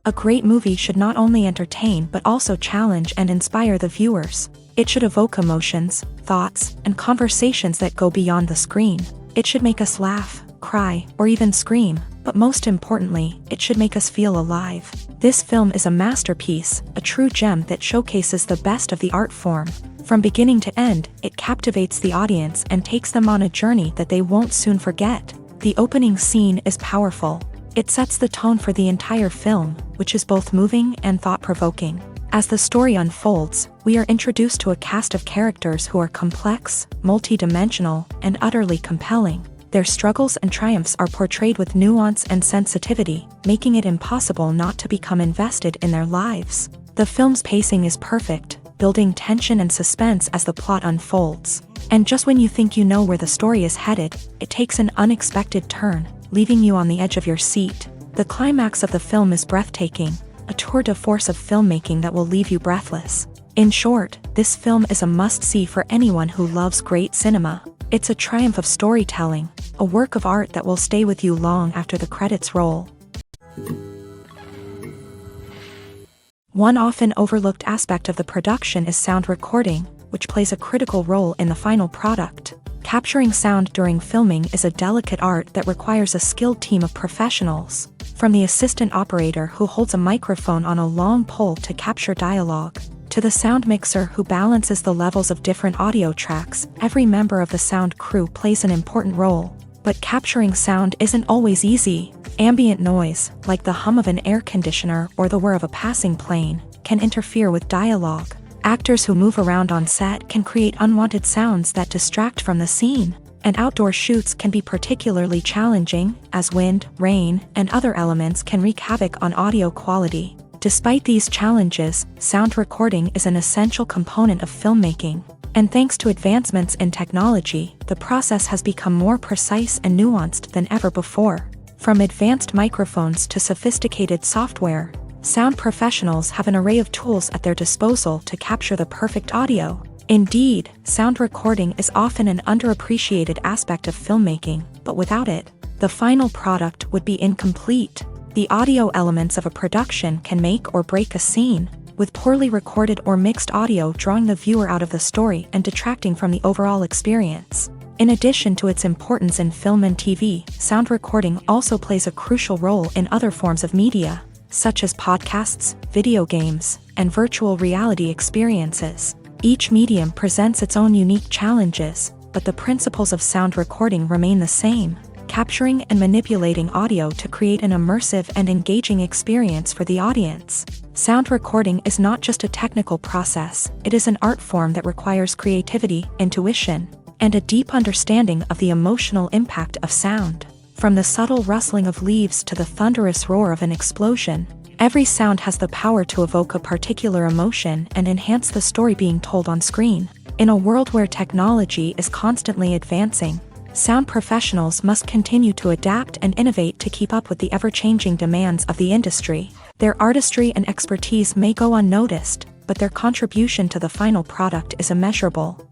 A great movie should not only entertain but also challenge and inspire the viewers. It should evoke emotions, thoughts, and conversations that go beyond the screen. It should make us laugh, cry, or even scream, but most importantly, it should make us feel alive. This film is a masterpiece, a true gem that showcases the best of the art form. From beginning to end, it captivates the audience and takes them on a journey that they won't soon forget. The opening scene is powerful. It sets the tone for the entire film, which is both moving and thought-provoking. As the story unfolds, we are introduced to a cast of characters who are complex, multi-dimensional, and utterly compelling. Their struggles and triumphs are portrayed with nuance and sensitivity, making it impossible not to become invested in their lives. The film's pacing is perfect, building tension and suspense as the plot unfolds. And just when you think you know where the story is headed, it takes an unexpected turn, leaving you on the edge of your seat. The climax of the film is breathtaking, a tour de force of filmmaking that will leave you breathless. In short, this film is a must-see for anyone who loves great cinema. It's a triumph of storytelling, a work of art that will stay with you long after the credits roll. One often overlooked aspect of the production is sound recording, which plays a critical role in the final product. Capturing sound during filming is a delicate art that requires a skilled team of professionals. From the assistant operator who holds a microphone on a long pole to capture dialogue, to the sound mixer who balances the levels of different audio tracks, every member of the sound crew plays an important role. But capturing sound isn't always easy. Ambient noise, like the hum of an air conditioner or the whir of a passing plane, can interfere with dialogue. Actors who move around on set can create unwanted sounds that distract from the scene. And outdoor shoots can be particularly challenging, as wind, rain, and other elements can wreak havoc on audio quality. Despite these challenges, sound recording is an essential component of filmmaking. And thanks to advancements in technology, the process has become more precise and nuanced than ever before. From advanced microphones to sophisticated software, sound professionals have an array of tools at their disposal to capture the perfect audio. Indeed, sound recording is often an underappreciated aspect of filmmaking, but without it, the final product would be incomplete. The audio elements of a production can make or break a scene, with poorly recorded or mixed audio drawing the viewer out of the story and detracting from the overall experience. In addition to its importance in film and TV, sound recording also plays a crucial role in other forms of media, such as podcasts, video games, and virtual reality experiences. Each medium presents its own unique challenges, but the principles of sound recording remain the same, capturing and manipulating audio to create an immersive and engaging experience for the audience. Sound recording is not just a technical process, it is an art form that requires creativity, intuition, and a deep understanding of the emotional impact of sound. From the subtle rustling of leaves to the thunderous roar of an explosion, every sound has the power to evoke a particular emotion and enhance the story being told on screen. In a world where technology is constantly advancing, sound professionals must continue to adapt and innovate to keep up with the ever-changing demands of the industry. Their artistry and expertise may go unnoticed, but their contribution to the final product is immeasurable.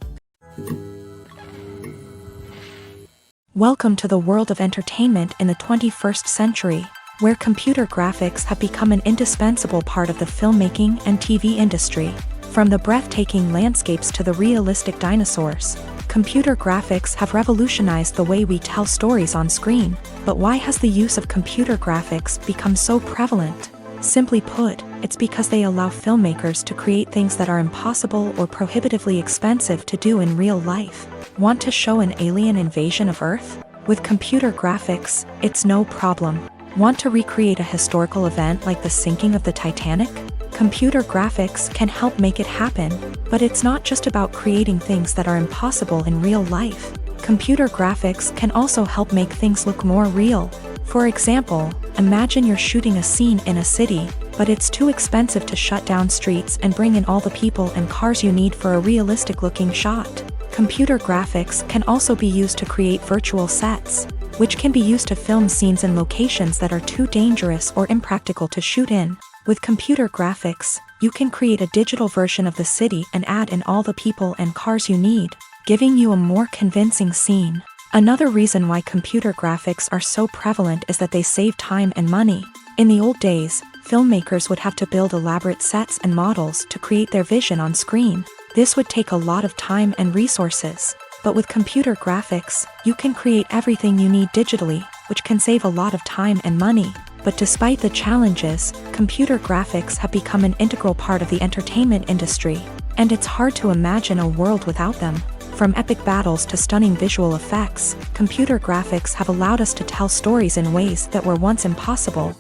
Welcome to the world of entertainment in the 21st century, where computer graphics have become an indispensable part of the filmmaking and TV industry. From the breathtaking landscapes to the realistic dinosaurs, computer graphics have revolutionized the way we tell stories on screen. But why has the use of computer graphics become so prevalent? Simply put, it's because they allow filmmakers to create things that are impossible or prohibitively expensive to do in real life. Want to show an alien invasion of Earth? With computer graphics, it's no problem. Want to recreate a historical event like the sinking of the Titanic? Computer graphics can help make it happen, but it's not just about creating things that are impossible in real life. Computer graphics can also help make things look more real. For example, imagine you're shooting a scene in a city, but it's too expensive to shut down streets and bring in all the people and cars you need for a realistic-looking shot. Computer graphics can also be used to create virtual sets, which can be used to film scenes in locations that are too dangerous or impractical to shoot in. With computer graphics, you can create a digital version of the city and add in all the people and cars you need, giving you a more convincing scene. Another reason why computer graphics are so prevalent is that they save time and money. In the old days, filmmakers would have to build elaborate sets and models to create their vision on screen. This would take a lot of time and resources. But with computer graphics, you can create everything you need digitally, which can save a lot of time and money. But despite the challenges, computer graphics have become an integral part of the entertainment industry, and it's hard to imagine a world without them. From epic battles to stunning visual effects, computer graphics have allowed us to tell stories in ways that were once impossible.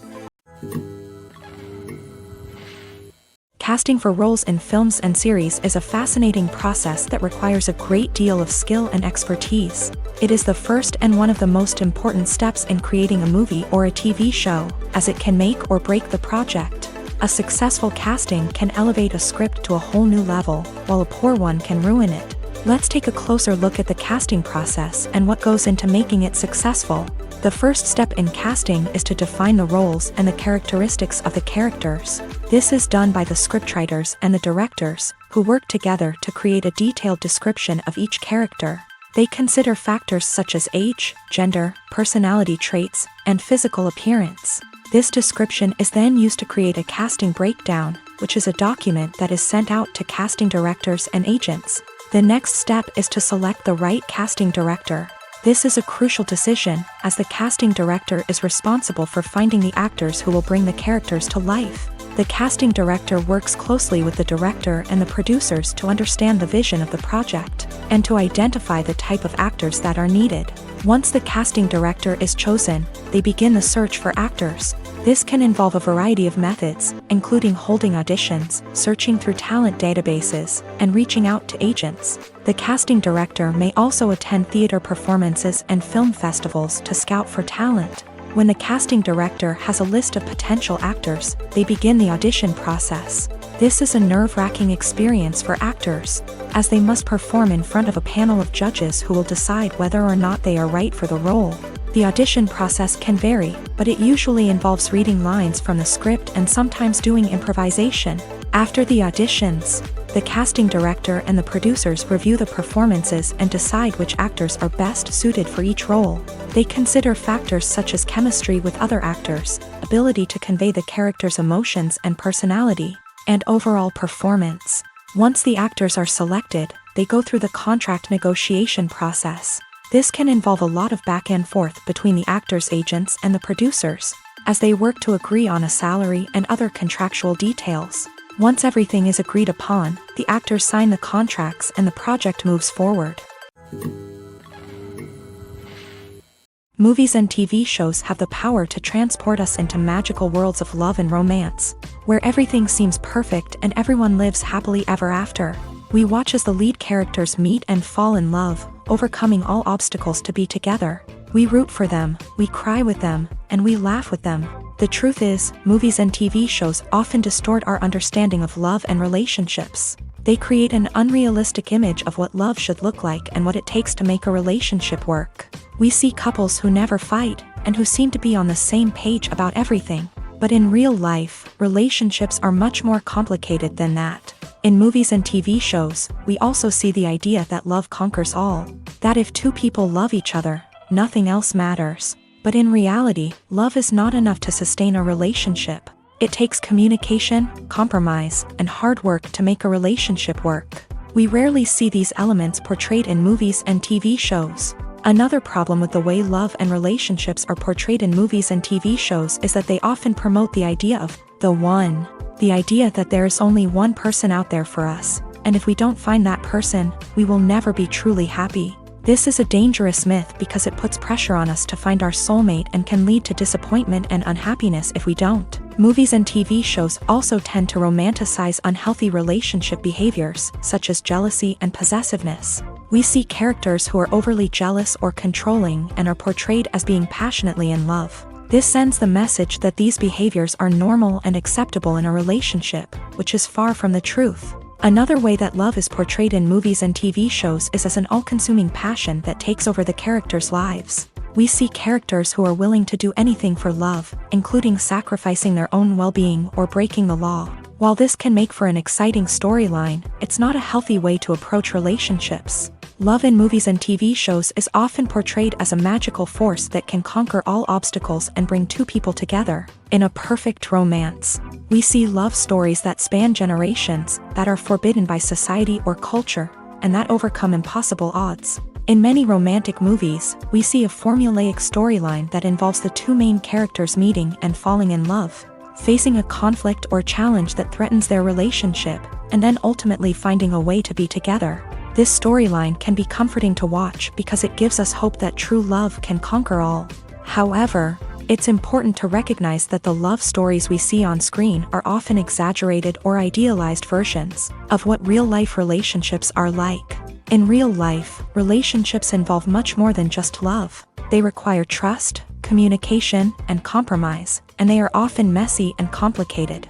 Casting for roles in films and series is a fascinating process that requires a great deal of skill and expertise. It is the first and one of the most important steps in creating a movie or a TV show, as it can make or break the project. A successful casting can elevate a script to a whole new level, while a poor one can ruin it. Let's take a closer look at the casting process and what goes into making it successful. The first step in casting is to define the roles and the characteristics of the characters. This is done by the scriptwriters and the directors, who work together to create a detailed description of each character. They consider factors such as age, gender, personality traits, and physical appearance. This description is then used to create a casting breakdown, which is a document that is sent out to casting directors and agents. The next step is to select the right casting director. This is a crucial decision, as the casting director is responsible for finding the actors who will bring the characters to life. The casting director works closely with the director and the producers to understand the vision of the project, and to identify the type of actors that are needed. Once the casting director is chosen, they begin the search for actors. This can involve a variety of methods, including holding auditions, searching through talent databases, and reaching out to agents. The casting director may also attend theater performances and film festivals to scout for talent. When the casting director has a list of potential actors, they begin the audition process. This is a nerve-wracking experience for actors, as they must perform in front of a panel of judges who will decide whether or not they are right for the role. The audition process can vary, but it usually involves reading lines from the script and sometimes doing improvisation. After the auditions, the casting director and the producers review the performances and decide which actors are best suited for each role. They consider factors such as chemistry with other actors, ability to convey the character's emotions and personality, and overall performance. Once the actors are selected, they go through the contract negotiation process. This can involve a lot of back and forth between the actors' agents and the producers, as they work to agree on a salary and other contractual details. Once everything is agreed upon, the actors sign the contracts and the project moves forward. Movies and TV shows have the power to transport us into magical worlds of love and romance, where everything seems perfect and everyone lives happily ever after. We watch as the lead characters meet and fall in love, overcoming all obstacles to be together. We root for them, we cry with them, and we laugh with them. The truth is, movies and TV shows often distort our understanding of love and relationships. They create an unrealistic image of what love should look like and what it takes to make a relationship work. We see couples who never fight, and who seem to be on the same page about everything. But in real life, relationships are much more complicated than that. In movies and TV shows, we also see the idea that love conquers all. That if two people love each other, nothing else matters. But in reality, love is not enough to sustain a relationship. It takes communication, compromise, and hard work to make a relationship work. We rarely see these elements portrayed in movies and TV shows. Another problem with the way love and relationships are portrayed in movies and TV shows is that they often promote the idea of the one. The idea that there is only one person out there for us, and if we don't find that person, we will never be truly happy. This is a dangerous myth because it puts pressure on us to find our soulmate and can lead to disappointment and unhappiness if we don't. Movies and TV shows also tend to romanticize unhealthy relationship behaviors, such as jealousy and possessiveness. We see characters who are overly jealous or controlling and are portrayed as being passionately in love. This sends the message that these behaviors are normal and acceptable in a relationship, which is far from the truth. Another way that love is portrayed in movies and TV shows is as an all-consuming passion that takes over the characters' lives. We see characters who are willing to do anything for love, including sacrificing their own well-being or breaking the law. While this can make for an exciting storyline, it's not a healthy way to approach relationships. Love in movies and TV shows is often portrayed as a magical force that can conquer all obstacles and bring two people together in a perfect romance. We see love stories that span generations, that are forbidden by society or culture, and that overcome impossible odds. In many romantic movies, we see a formulaic storyline that involves the two main characters meeting and falling in love, facing a conflict or challenge that threatens their relationship, and then ultimately finding a way to be together. This storyline can be comforting to watch because it gives us hope that true love can conquer all. However, it's important to recognize that the love stories we see on screen are often exaggerated or idealized versions of what real-life relationships are like. In real life, relationships involve much more than just love. They require trust, communication, and compromise, and they are often messy and complicated.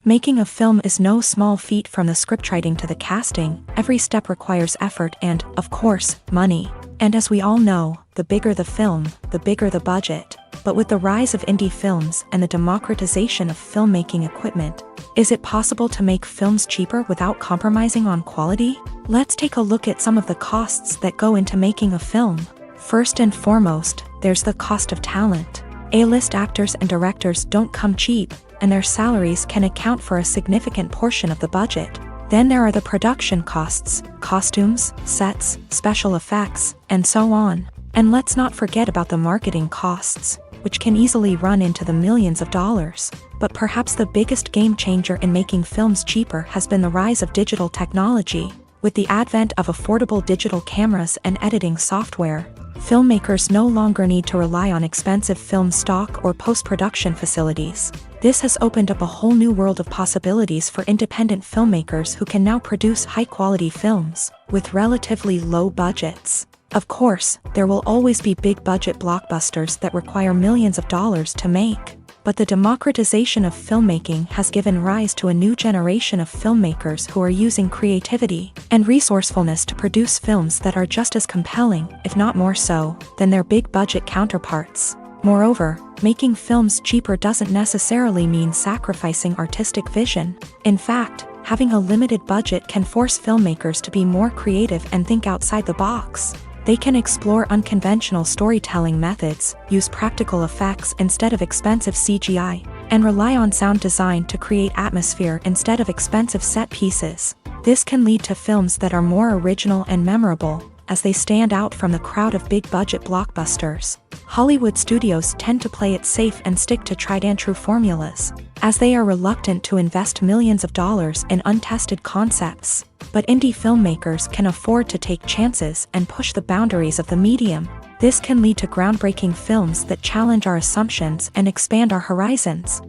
Making a film is no small feat. From the scriptwriting to the casting, every step requires effort and, of course, money. And as we all know, the bigger the film, the bigger the budget. But with the rise of indie films and the democratization of filmmaking equipment, is it possible to make films cheaper without compromising on quality? Let's take a look at some of the costs that go into making a film. First and foremost, there's the cost of talent. A-list actors and directors don't come cheap, and their salaries can account for a significant portion of the budget. Then there are the production costs, costumes, sets, special effects, and so on. And let's not forget about the marketing costs, which can easily run into the millions of dollars. But perhaps the biggest game changer in making films cheaper has been the rise of digital technology. With the advent of affordable digital cameras and editing software, filmmakers no longer need to rely on expensive film stock or post-production facilities. This has opened up a whole new world of possibilities for independent filmmakers who can now produce high-quality films with relatively low budgets. Of course, there will always be big-budget blockbusters that require millions of dollars to make. But the democratization of filmmaking has given rise to a new generation of filmmakers who are using creativity and resourcefulness to produce films that are just as compelling, if not more so, than their big-budget counterparts. Moreover, making films cheaper doesn't necessarily mean sacrificing artistic vision. In fact, having a limited budget can force filmmakers to be more creative and think outside the box. They can explore unconventional storytelling methods, use practical effects instead of expensive CGI, and rely on sound design to create atmosphere instead of expensive set pieces. This can lead to films that are more original and memorable, as they stand out from the crowd of big-budget blockbusters. Hollywood studios tend to play it safe and stick to tried-and-true formulas, as they are reluctant to invest millions of dollars in untested concepts. But indie filmmakers can afford to take chances and push the boundaries of the medium. This can lead to groundbreaking films that challenge our assumptions and expand our horizons.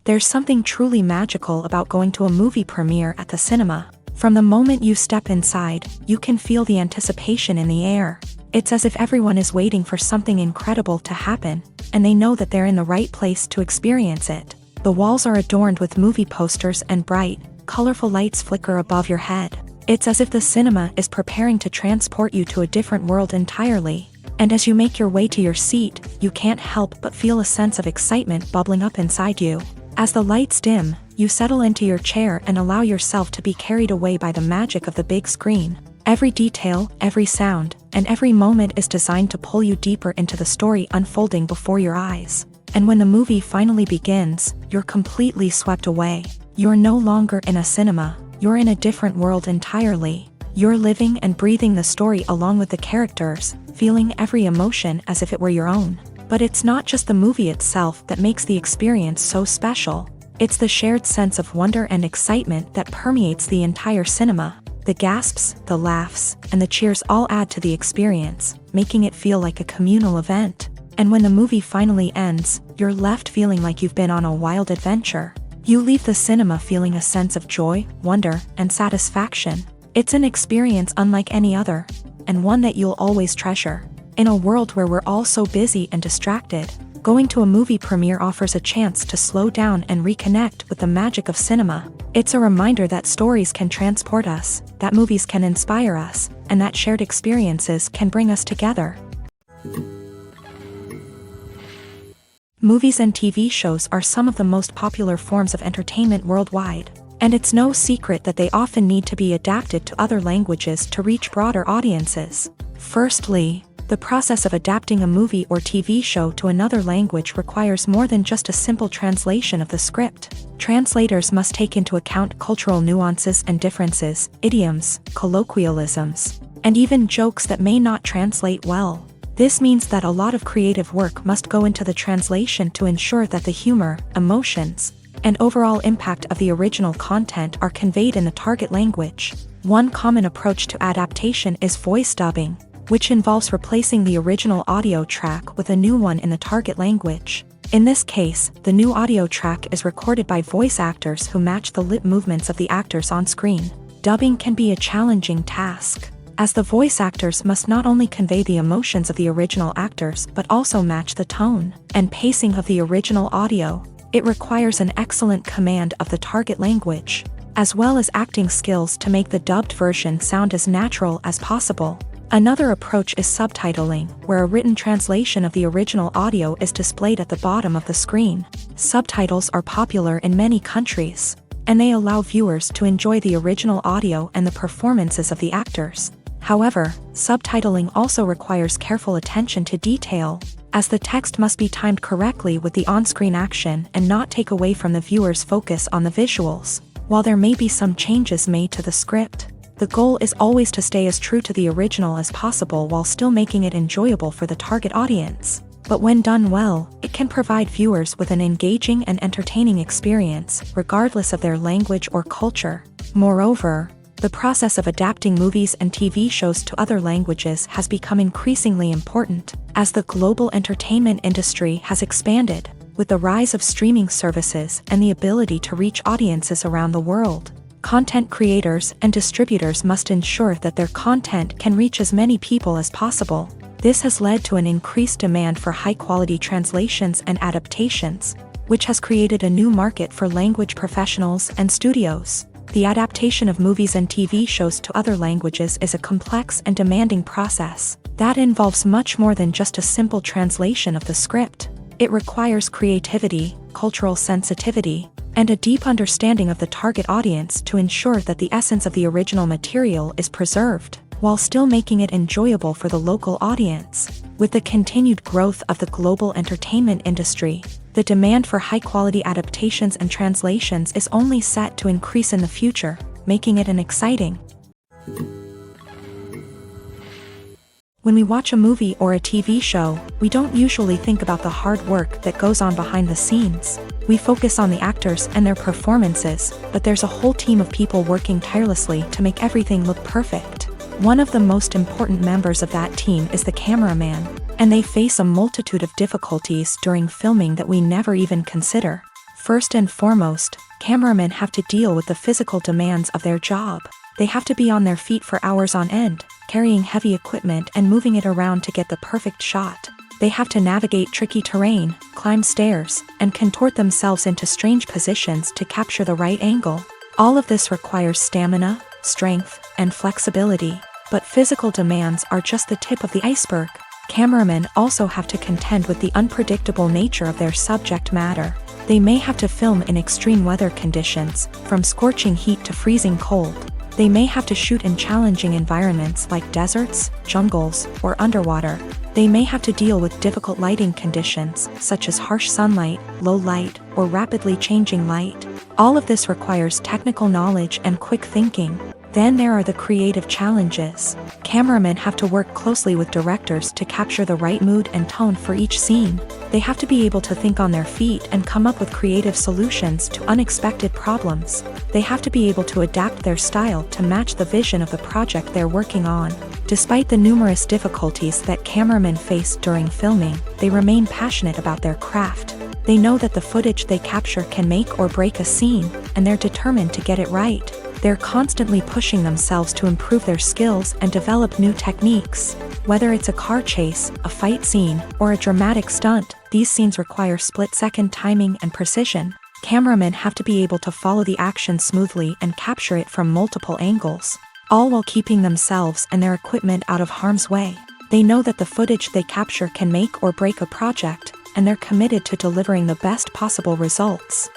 There's something truly magical about going to a movie premiere at the cinema. From the moment you step inside, you can feel the anticipation in the air. It's as if everyone is waiting for something incredible to happen, and they know that they're in the right place to experience it. The walls are adorned with movie posters and bright, colorful lights flicker above your head. It's as if the cinema is preparing to transport you to a different world entirely. And as you make your way to your seat, you can't help but feel a sense of excitement bubbling up inside you. As the lights dim, you settle into your chair and allow yourself to be carried away by the magic of the big screen. Every detail, every sound, and every moment is designed to pull you deeper into the story unfolding before your eyes. And when the movie finally begins, you're completely swept away. You're no longer in a cinema, you're in a different world entirely. You're living and breathing the story along with the characters, feeling every emotion as if it were your own. But it's not just the movie itself that makes the experience so special. It's the shared sense of wonder and excitement that permeates the entire cinema. The gasps, the laughs, and the cheers all add to the experience, making it feel like a communal event. And when the movie finally ends, you're left feeling like you've been on a wild adventure. You leave the cinema feeling a sense of joy, wonder, and satisfaction. It's an experience unlike any other, and one that you'll always treasure. In a world where we're all so busy and distracted, going to a movie premiere offers a chance to slow down and reconnect with the magic of cinema. It's a reminder that stories can transport us, that movies can inspire us, and that shared experiences can bring us together. Movies and TV shows are some of the most popular forms of entertainment worldwide, and it's no secret that they often need to be adapted to other languages to reach broader audiences. Firstly, the process of adapting a movie or TV show to another language requires more than just a simple translation of the script. Translators must take into account cultural nuances and differences, idioms, colloquialisms, and even jokes that may not translate well. This means that a lot of creative work must go into the translation to ensure that the humor, emotions, and overall impact of the original content are conveyed in the target language. One common approach to adaptation is voice dubbing, which involves replacing the original audio track with a new one in the target language. In this case, the new audio track is recorded by voice actors who match the lip movements of the actors on screen. Dubbing can be a challenging task, as the voice actors must not only convey the emotions of the original actors but also match the tone and pacing of the original audio. It requires an excellent command of the target language, as well as acting skills to make the dubbed version sound as natural as possible. Another approach is subtitling, where a written translation of the original audio is displayed at the bottom of the screen. Subtitles are popular in many countries, and they allow viewers to enjoy the original audio and the performances of the actors. However, subtitling also requires careful attention to detail, as the text must be timed correctly with the on-screen action and not take away from the viewer's focus on the visuals. While there may be some changes made to the script, the goal is always to stay as true to the original as possible while still making it enjoyable for the target audience. But when done well, it can provide viewers with an engaging and entertaining experience, regardless of their language or culture. Moreover, the process of adapting movies and TV shows to other languages has become increasingly important, as the global entertainment industry has expanded, with the rise of streaming services and the ability to reach audiences around the world. Content creators and distributors must ensure that their content can reach as many people as possible. This has led to an increased demand for high-quality translations and adaptations, which has created a new market for language professionals and studios. The adaptation of movies and TV shows to other languages is a complex and demanding process that involves much more than just a simple translation of the script. It requires creativity, cultural sensitivity, and a deep understanding of the target audience to ensure that the essence of the original material is preserved, while still making it enjoyable for the local audience. With the continued growth of the global entertainment industry, the demand for high-quality adaptations and translations is only set to increase in the future, making it an exciting. When we watch a movie or a TV show, we don't usually think about the hard work that goes on behind the scenes. We focus on the actors and their performances, but there's a whole team of people working tirelessly to make everything look perfect. One of the most important members of that team is the cameraman, and they face a multitude of difficulties during filming that we never even consider. First and foremost, cameramen have to deal with the physical demands of their job. They have to be on their feet for hours on end, carrying heavy equipment and moving it around to get the perfect shot. They have to navigate tricky terrain, climb stairs, and contort themselves into strange positions to capture the right angle. All of this requires stamina, strength, and flexibility. But physical demands are just the tip of the iceberg. Cameramen also have to contend with the unpredictable nature of their subject matter. They may have to film in extreme weather conditions, from scorching heat to freezing cold. They may have to shoot in challenging environments like deserts, jungles, or underwater. They may have to deal with difficult lighting conditions, such as harsh sunlight, low light, or rapidly changing light. All of this requires technical knowledge and quick thinking. Then there are the creative challenges. Cameramen have to work closely with directors to capture the right mood and tone for each scene. They have to be able to think on their feet and come up with creative solutions to unexpected problems. They have to be able to adapt their style to match the vision of the project they're working on. Despite the numerous difficulties that cameramen face during filming, they remain passionate about their craft. They know that the footage they capture can make or break a scene, and they're determined to get it right. They're constantly pushing themselves to improve their skills and develop new techniques. Whether it's a car chase, a fight scene, or a dramatic stunt, these scenes require split-second timing and precision. Cameramen have to be able to follow the action smoothly and capture it from multiple angles, all while keeping themselves and their equipment out of harm's way. They know that the footage they capture can make or break a project, and they're committed to delivering the best possible results.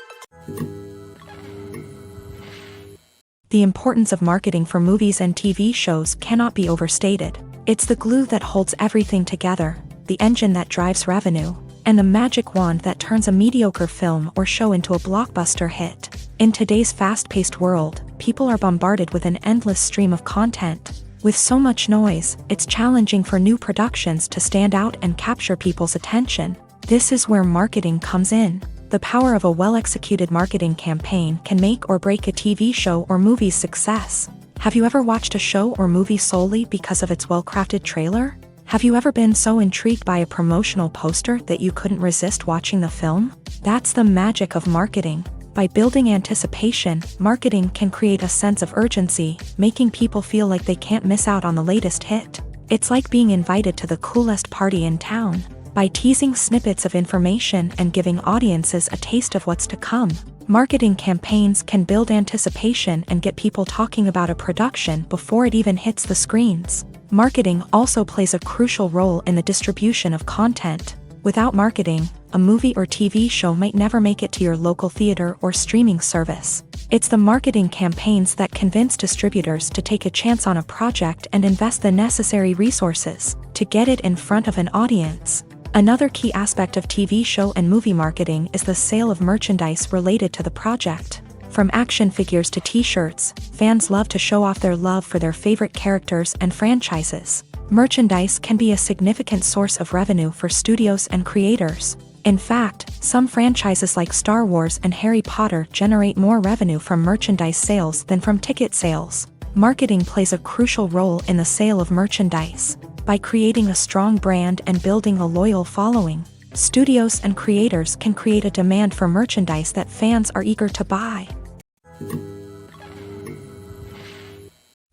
The importance of marketing for movies and TV shows cannot be overstated. It's the glue that holds everything together, the engine that drives revenue, and the magic wand that turns a mediocre film or show into a blockbuster hit. In today's fast-paced world, people are bombarded with an endless stream of content. With so much noise, it's challenging for new productions to stand out and capture people's attention. This is where marketing comes in. The power of a well-executed marketing campaign can make or break a TV show or movie's success. Have you ever watched a show or movie solely because of its well-crafted trailer? Have you ever been so intrigued by a promotional poster that you couldn't resist watching the film? That's the magic of marketing. By building anticipation, marketing can create a sense of urgency, making people feel like they can't miss out on the latest hit. It's like being invited to the coolest party in town. By teasing snippets of information and giving audiences a taste of what's to come, marketing campaigns can build anticipation and get people talking about a production before it even hits the screens. Marketing also plays a crucial role in the distribution of content. Without marketing, a movie or TV show might never make it to your local theater or streaming service. It's the marketing campaigns that convince distributors to take a chance on a project and invest the necessary resources to get it in front of an audience. Another key aspect of TV show and movie marketing is the sale of merchandise related to the project. From action figures to t-shirts, fans love to show off their love for their favorite characters and franchises. Merchandise can be a significant source of revenue for studios and creators. In fact, some franchises like Star Wars and Harry Potter generate more revenue from merchandise sales than from ticket sales. Marketing plays a crucial role in the sale of merchandise. By creating a strong brand and building a loyal following, studios and creators can create a demand for merchandise that fans are eager to buy.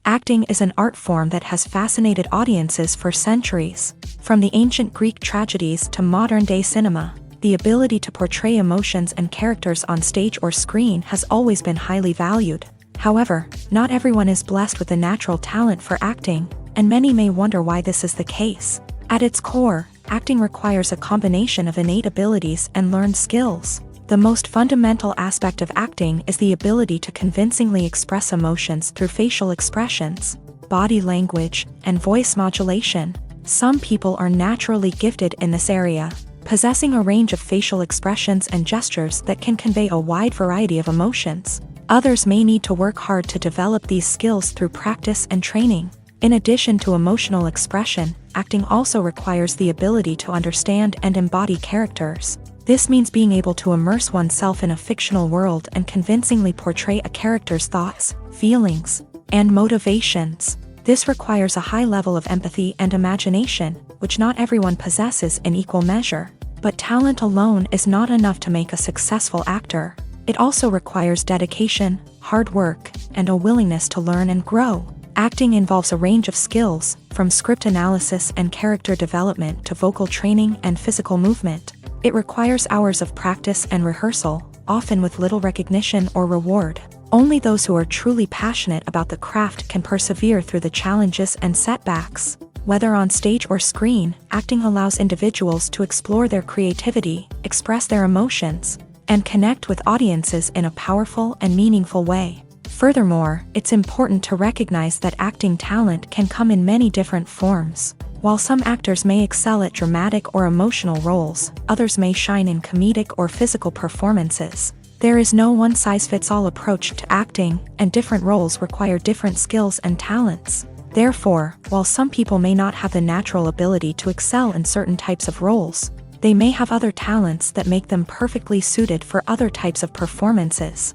Acting is an art form that has fascinated audiences for centuries. From the ancient Greek tragedies to modern-day cinema, the ability to portray emotions and characters on stage or screen has always been highly valued. However, not everyone is blessed with a natural talent for acting, and many may wonder why this is the case. At its core, acting requires a combination of innate abilities and learned skills. The most fundamental aspect of acting is the ability to convincingly express emotions through facial expressions, body language, and voice modulation. Some people are naturally gifted in this area, possessing a range of facial expressions and gestures that can convey a wide variety of emotions. Others may need to work hard to develop these skills through practice and training. In addition to emotional expression, acting also requires the ability to understand and embody characters. This means being able to immerse oneself in a fictional world and convincingly portray a character's thoughts, feelings, and motivations. This requires a high level of empathy and imagination, which not everyone possesses in equal measure. But talent alone is not enough to make a successful actor. It also requires dedication, hard work, and a willingness to learn and grow. Acting involves a range of skills, from script analysis and character development to vocal training and physical movement. It requires hours of practice and rehearsal, often with little recognition or reward. Only those who are truly passionate about the craft can persevere through the challenges and setbacks. Whether on stage or screen, acting allows individuals to explore their creativity, express their emotions, and connect with audiences in a powerful and meaningful way. Furthermore, it's important to recognize that acting talent can come in many different forms. While some actors may excel at dramatic or emotional roles, others may shine in comedic or physical performances. There is no one-size-fits-all approach to acting, and different roles require different skills and talents. Therefore, while some people may not have the natural ability to excel in certain types of roles, they may have other talents that make them perfectly suited for other types of performances.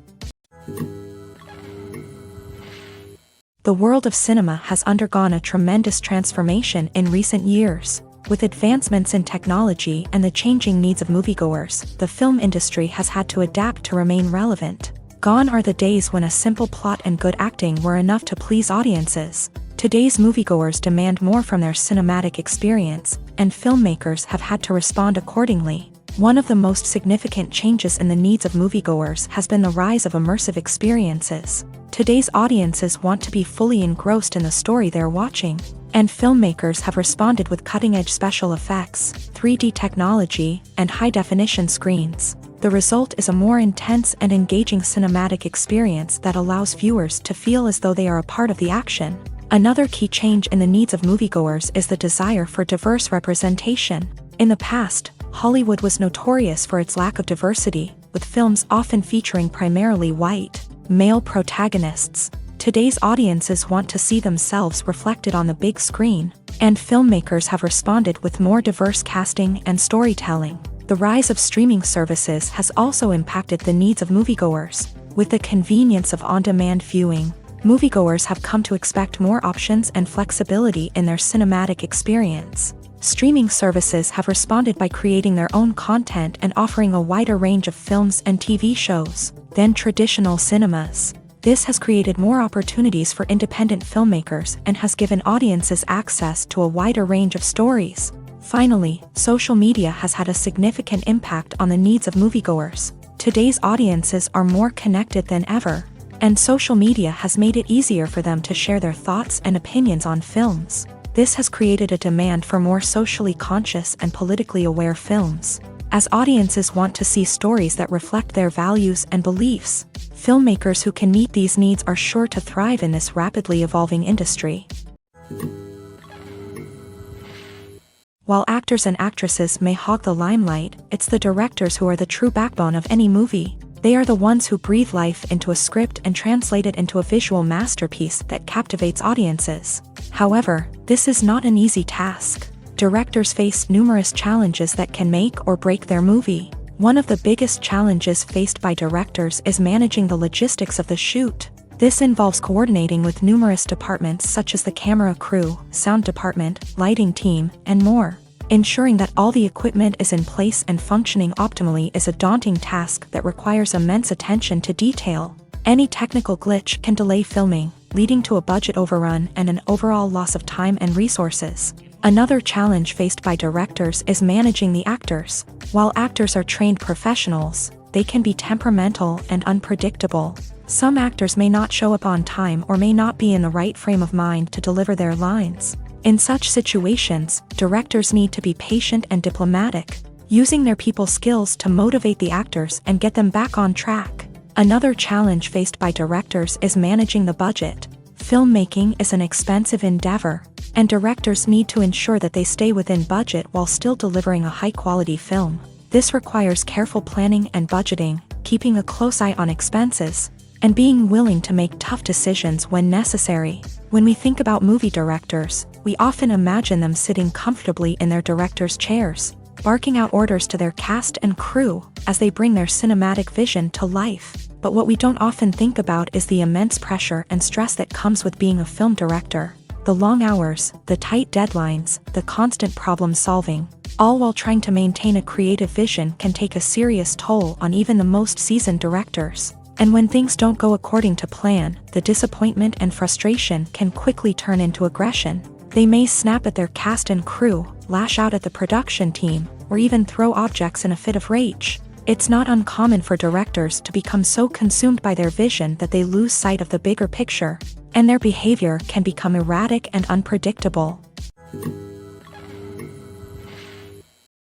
The world of cinema has undergone a tremendous transformation in recent years. With advancements in technology and the changing needs of moviegoers, the film industry has had to adapt to remain relevant. Gone are the days when a simple plot and good acting were enough to please audiences. Today's moviegoers demand more from their cinematic experience, and filmmakers have had to respond accordingly. One of the most significant changes in the needs of moviegoers has been the rise of immersive experiences. Today's audiences want to be fully engrossed in the story they're watching, and filmmakers have responded with cutting-edge special effects, 3D technology, and high-definition screens. The result is a more intense and engaging cinematic experience that allows viewers to feel as though they are a part of the action. Another key change in the needs of moviegoers is the desire for diverse representation. In the past, Hollywood was notorious for its lack of diversity, with films often featuring primarily white, male protagonists. Today's audiences want to see themselves reflected on the big screen, and filmmakers have responded with more diverse casting and storytelling. The rise of streaming services has also impacted the needs of moviegoers. With the convenience of on-demand viewing, moviegoers have come to expect more options and flexibility in their cinematic experience. Streaming services have responded by creating their own content and offering a wider range of films and TV shows than traditional cinemas. This has created more opportunities for independent filmmakers and has given audiences access to a wider range of stories. Finally, social media has had a significant impact on the needs of moviegoers. Today's audiences are more connected than ever, and social media has made it easier for them to share their thoughts and opinions on films. This has created a demand for more socially conscious and politically aware films. As audiences want to see stories that reflect their values and beliefs, filmmakers who can meet these needs are sure to thrive in this rapidly evolving industry. While actors and actresses may hog the limelight, it's the directors who are the true backbone of any movie. They are the ones who breathe life into a script and translate it into a visual masterpiece that captivates audiences. However, this is not an easy task. Directors face numerous challenges that can make or break their movie. One of the biggest challenges faced by directors is managing the logistics of the shoot. This involves coordinating with numerous departments such as the camera crew, sound department, lighting team, and more. Ensuring that all the equipment is in place and functioning optimally is a daunting task that requires immense attention to detail. Any technical glitch can delay filming, leading to a budget overrun and an overall loss of time and resources. Another challenge faced by directors is managing the actors. While actors are trained professionals, they can be temperamental and unpredictable. Some actors may not show up on time or may not be in the right frame of mind to deliver their lines. In such situations, directors need to be patient and diplomatic, using their people skills to motivate the actors and get them back on track. Another challenge faced by directors is managing the budget. Filmmaking is an expensive endeavor, and directors need to ensure that they stay within budget while still delivering a high-quality film. This requires careful planning and budgeting, keeping a close eye on expenses, and being willing to make tough decisions when necessary. When we think about movie directors, we often imagine them sitting comfortably in their director's chairs, barking out orders to their cast and crew as they bring their cinematic vision to life. But what we don't often think about is the immense pressure and stress that comes with being a film director. The long hours, the tight deadlines, the constant problem solving, all while trying to maintain a creative vision can take a serious toll on even the most seasoned directors. And when things don't go according to plan, the disappointment and frustration can quickly turn into aggression. They may snap at their cast and crew, lash out at the production team, or even throw objects in a fit of rage. It's not uncommon for directors to become so consumed by their vision that they lose sight of the bigger picture, and their behavior can become erratic and unpredictable.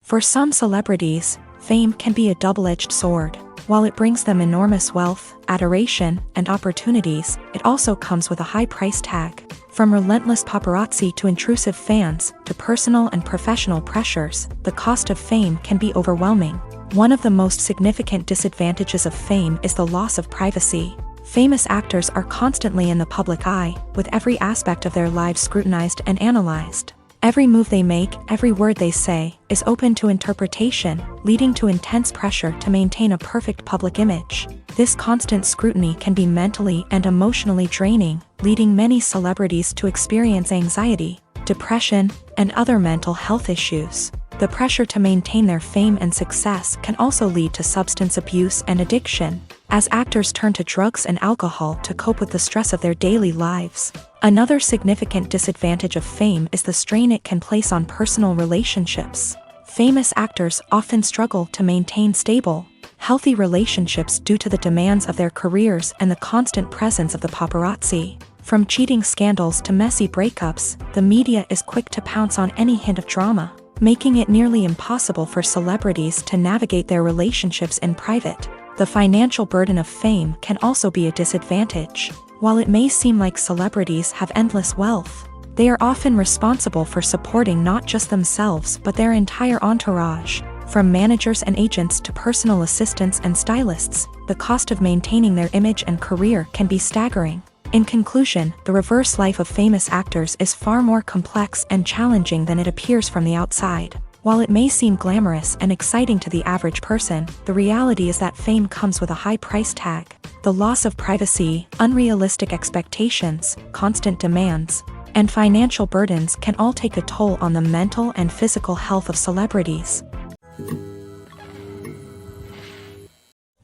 For some celebrities, fame can be a double-edged sword. While it brings them enormous wealth, adoration, and opportunities, it also comes with a high price tag. From relentless paparazzi to intrusive fans, to personal and professional pressures, the cost of fame can be overwhelming. One of the most significant disadvantages of fame is the loss of privacy. Famous actors are constantly in the public eye, with every aspect of their lives scrutinized and analyzed. Every move they make, every word they say, is open to interpretation, leading to intense pressure to maintain a perfect public image. This constant scrutiny can be mentally and emotionally draining, leading many celebrities to experience anxiety, depression, and other mental health issues. The pressure to maintain their fame and success can also lead to substance abuse and addiction, as actors turn to drugs and alcohol to cope with the stress of their daily lives. Another significant disadvantage of fame is the strain it can place on personal relationships. Famous actors often struggle to maintain stable, healthy relationships due to the demands of their careers and the constant presence of the paparazzi. From cheating scandals to messy breakups, the media is quick to pounce on any hint of drama, making it nearly impossible for celebrities to navigate their relationships in private. The financial burden of fame can also be a disadvantage. While it may seem like celebrities have endless wealth, they are often responsible for supporting not just themselves but their entire entourage. From managers and agents to personal assistants and stylists, the cost of maintaining their image and career can be staggering. In conclusion, the reverse life of famous actors is far more complex and challenging than it appears from the outside. While it may seem glamorous and exciting to the average person, the reality is that fame comes with a high price tag. The loss of privacy, unrealistic expectations, constant demands, and financial burdens can all take a toll on the mental and physical health of celebrities.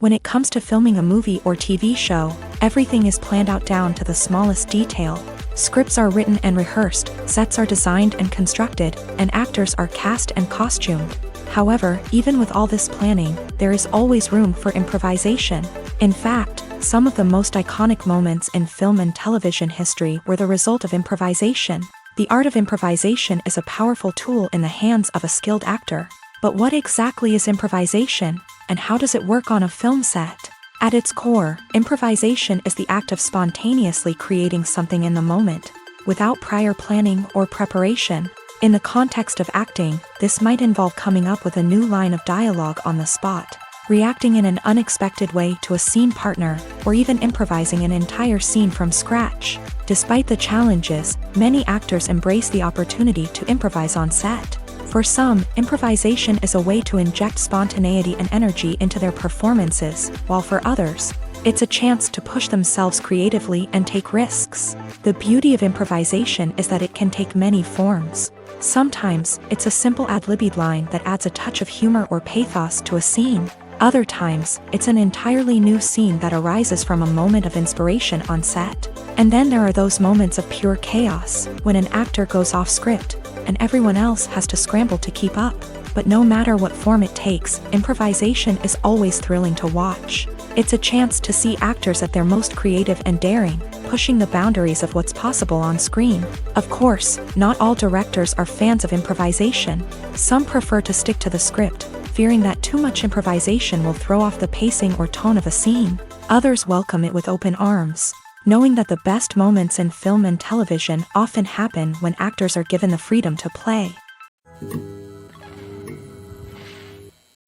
When it comes to filming a movie or TV show, everything is planned out down to the smallest detail. Scripts are written and rehearsed, sets are designed and constructed, and actors are cast and costumed. However, even with all this planning, there is always room for improvisation. In fact, some of the most iconic moments in film and television history were the result of improvisation. The art of improvisation is a powerful tool in the hands of a skilled actor. But what exactly is improvisation, and how does it work on a film set? At its core, improvisation is the act of spontaneously creating something in the moment, without prior planning or preparation. In the context of acting, this might involve coming up with a new line of dialogue on the spot, reacting in an unexpected way to a scene partner, or even improvising an entire scene from scratch. Despite the challenges, many actors embrace the opportunity to improvise on set. For some, improvisation is a way to inject spontaneity and energy into their performances, while for others, it's a chance to push themselves creatively and take risks. The beauty of improvisation is that it can take many forms. Sometimes, it's a simple ad-libbed line that adds a touch of humor or pathos to a scene. Other times, it's an entirely new scene that arises from a moment of inspiration on set. And then there are those moments of pure chaos, when an actor goes off script, and everyone else has to scramble to keep up. But no matter what form it takes, improvisation is always thrilling to watch. It's a chance to see actors at their most creative and daring, pushing the boundaries of what's possible on screen. Of course, not all directors are fans of improvisation. Some prefer to stick to the script, fearing that too much improvisation will throw off the pacing or tone of a scene. Others welcome it with open arms, knowing that the best moments in film and television often happen when actors are given the freedom to play.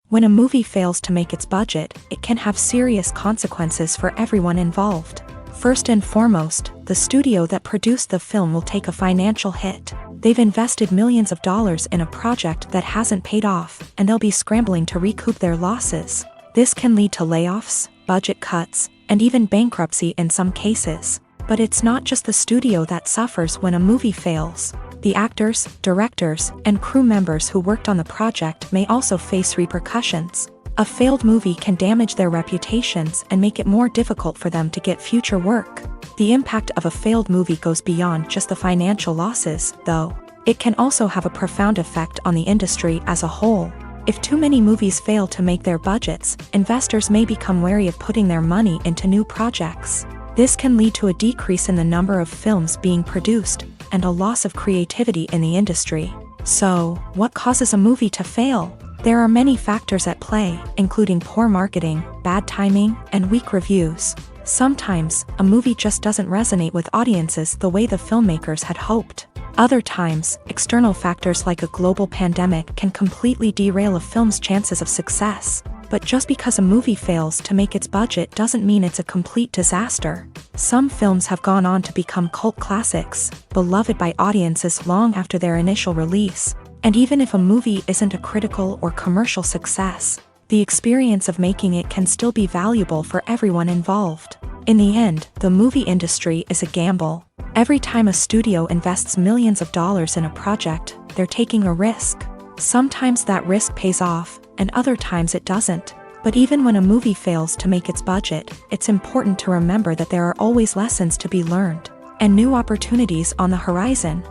When a movie fails to make its budget, it can have serious consequences for everyone involved. First and foremost, the studio that produced the film will take a financial hit. They've invested millions of dollars in a project that hasn't paid off, and they'll be scrambling to recoup their losses. This can lead to layoffs, budget cuts, and even bankruptcy in some cases. But it's not just the studio that suffers when a movie fails. The actors, directors, and crew members who worked on the project may also face repercussions. A failed movie can damage their reputations and make it more difficult for them to get future work. The impact of a failed movie goes beyond just the financial losses, though. It can also have a profound effect on the industry as a whole. If too many movies fail to make their budgets, investors may become wary of putting their money into new projects. This can lead to a decrease in the number of films being produced, and a loss of creativity in the industry. So, what causes a movie to fail? There are many factors at play, including poor marketing, bad timing, and weak reviews. Sometimes, a movie just doesn't resonate with audiences the way the filmmakers had hoped. Other times, external factors like a global pandemic can completely derail a film's chances of success. But just because a movie fails to make its budget doesn't mean it's a complete disaster. Some films have gone on to become cult classics, beloved by audiences long after their initial release. And even if a movie isn't a critical or commercial success, the experience of making it can still be valuable for everyone involved. In the end, the movie industry is a gamble. Every time a studio invests millions of dollars in a project, they're taking a risk. Sometimes that risk pays off, and other times it doesn't. But even when a movie fails to make its budget, it's important to remember that there are always lessons to be learned, and new opportunities on the horizon.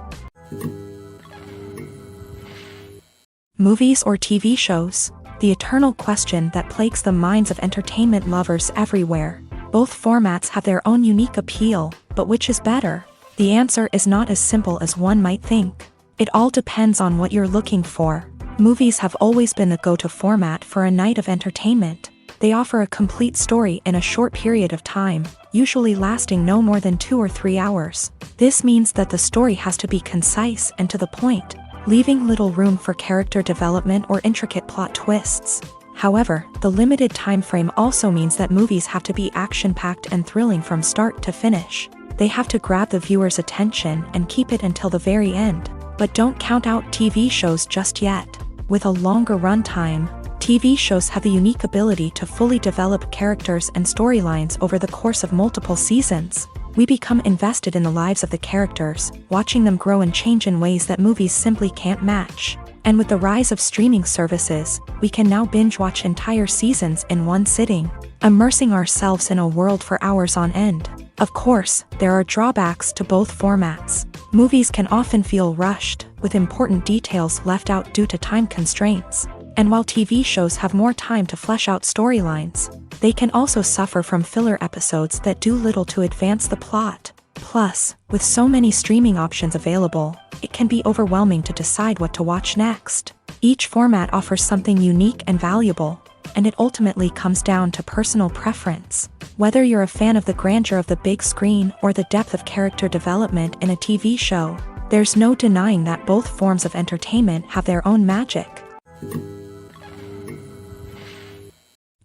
Movies or TV shows? The eternal question that plagues the minds of entertainment lovers everywhere. Both formats have their own unique appeal, But which is better? The answer is not as simple as one might think. It all depends on what you're looking for. Movies have always been the go-to format for a night of entertainment. They offer a complete story in a short period of time, usually lasting no more than 2 or 3 hours. This means that the story has to be concise and to the point, leaving little room for character development or intricate plot twists. However, the limited time frame also means that movies have to be action-packed and thrilling from start to finish. They have to grab the viewer's attention and keep it until the very end. But don't count out TV shows just yet. With a longer runtime, TV shows have the unique ability to fully develop characters and storylines over the course of multiple seasons. We become invested in the lives of the characters, watching them grow and change in ways that movies simply can't match. And with the rise of streaming services, we can now binge-watch entire seasons in one sitting, immersing ourselves in a world for hours on end. Of course, there are drawbacks to both formats. Movies can often feel rushed, with important details left out due to time constraints. And while TV shows have more time to flesh out storylines, they can also suffer from filler episodes that do little to advance the plot. Plus, with so many streaming options available, it can be overwhelming to decide what to watch next. Each format offers something unique and valuable, and it ultimately comes down to personal preference. Whether you're a fan of the grandeur of the big screen or the depth of character development in a TV show, there's no denying that both forms of entertainment have their own magic.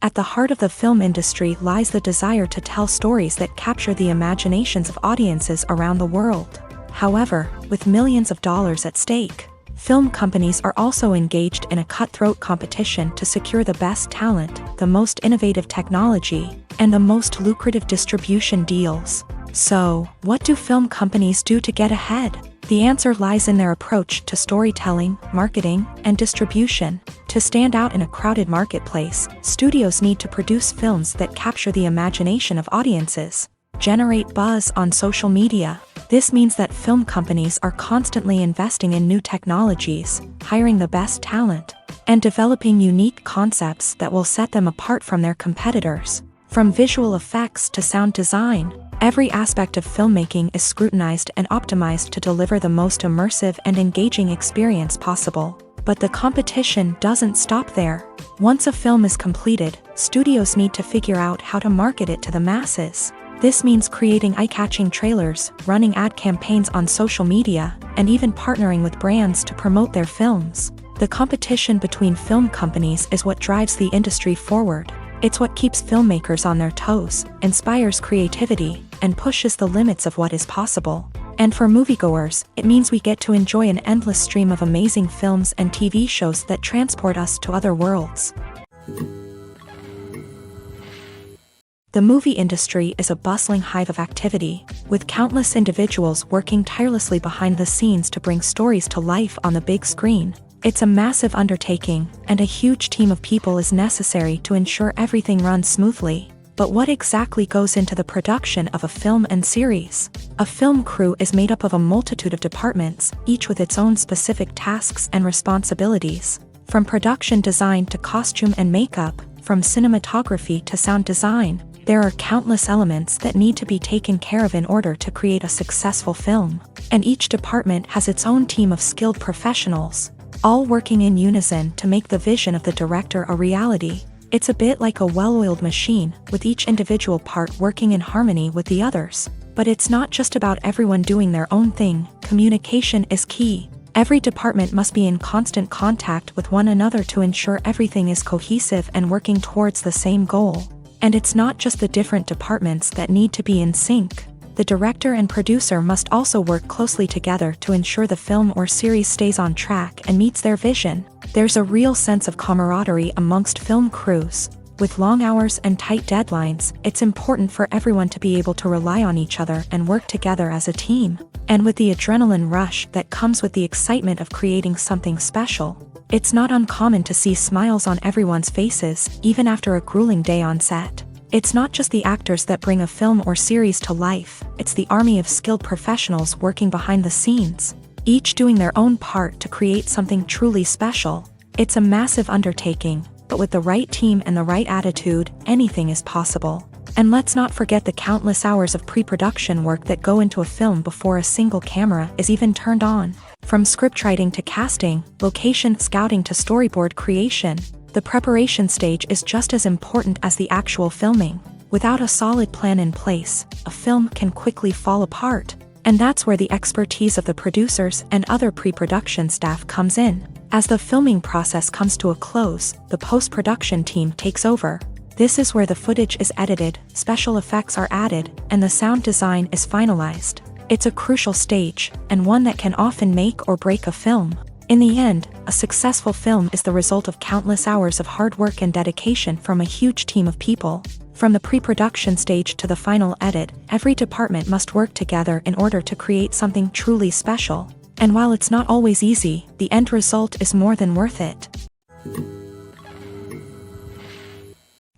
At the heart of the film industry lies the desire to tell stories that capture the imaginations of audiences around the world. However, with millions of dollars at stake, film companies are also engaged in a cutthroat competition to secure the best talent, the most innovative technology, and the most lucrative distribution deals. So, what do film companies do to get ahead? The answer lies in their approach to storytelling, marketing, and distribution. To stand out in a crowded marketplace, studios need to produce films that capture the imagination of audiences, generate buzz on social media. This means that film companies are constantly investing in new technologies, hiring the best talent, and developing unique concepts that will set them apart from their competitors. From visual effects to sound design, every aspect of filmmaking is scrutinized and optimized to deliver the most immersive and engaging experience possible. But the competition doesn't stop there. Once a film is completed, studios need to figure out how to market it to the masses. This means creating eye-catching trailers, running ad campaigns on social media, and even partnering with brands to promote their films. The competition between film companies is what drives the industry forward. It's what keeps filmmakers on their toes, inspires creativity, and pushes the limits of what is possible. And for moviegoers, it means we get to enjoy an endless stream of amazing films and TV shows that transport us to other worlds. The movie industry is a bustling hive of activity, with countless individuals working tirelessly behind the scenes to bring stories to life on the big screen. It's a massive undertaking, and a huge team of people is necessary to ensure everything runs smoothly. But what exactly goes into the production of a film and series? A film crew is made up of a multitude of departments, each with its own specific tasks and responsibilities. From production design to costume and makeup, from cinematography to sound design, there are countless elements that need to be taken care of in order to create a successful film. And each department has its own team of skilled professionals, all working in unison to make the vision of the director a reality. It's a bit like a well-oiled machine, with each individual part working in harmony with the others. But it's not just about everyone doing their own thing. Communication is key. Every department must be in constant contact with one another to ensure everything is cohesive and working towards the same goal. And it's not just the different departments that need to be in sync. The director and producer must also work closely together to ensure the film or series stays on track and meets their vision. There's a real sense of camaraderie amongst film crews. With long hours and tight deadlines, it's important for everyone to be able to rely on each other and work together as a team. And with the adrenaline rush that comes with the excitement of creating something special, it's not uncommon to see smiles on everyone's faces, even after a grueling day on set. It's not just the actors that bring a film or series to life, it's the army of skilled professionals working behind the scenes, each doing their own part to create something truly special. It's a massive undertaking, but with the right team and the right attitude, anything is possible. And let's not forget the countless hours of pre-production work that go into a film before a single camera is even turned on. From scriptwriting to casting, location scouting to storyboard creation, the preparation stage is just as important as the actual filming. Without a solid plan in place, a film can quickly fall apart. And that's where the expertise of the producers and other pre-production staff comes in. As the filming process comes to a close, the post-production team takes over. This is where the footage is edited, special effects are added, and the sound design is finalized. It's a crucial stage, and one that can often make or break a film. In the end, a successful film is the result of countless hours of hard work and dedication from a huge team of people. From the pre-production stage to the final edit, every department must work together in order to create something truly special. And while it's not always easy, the end result is more than worth it.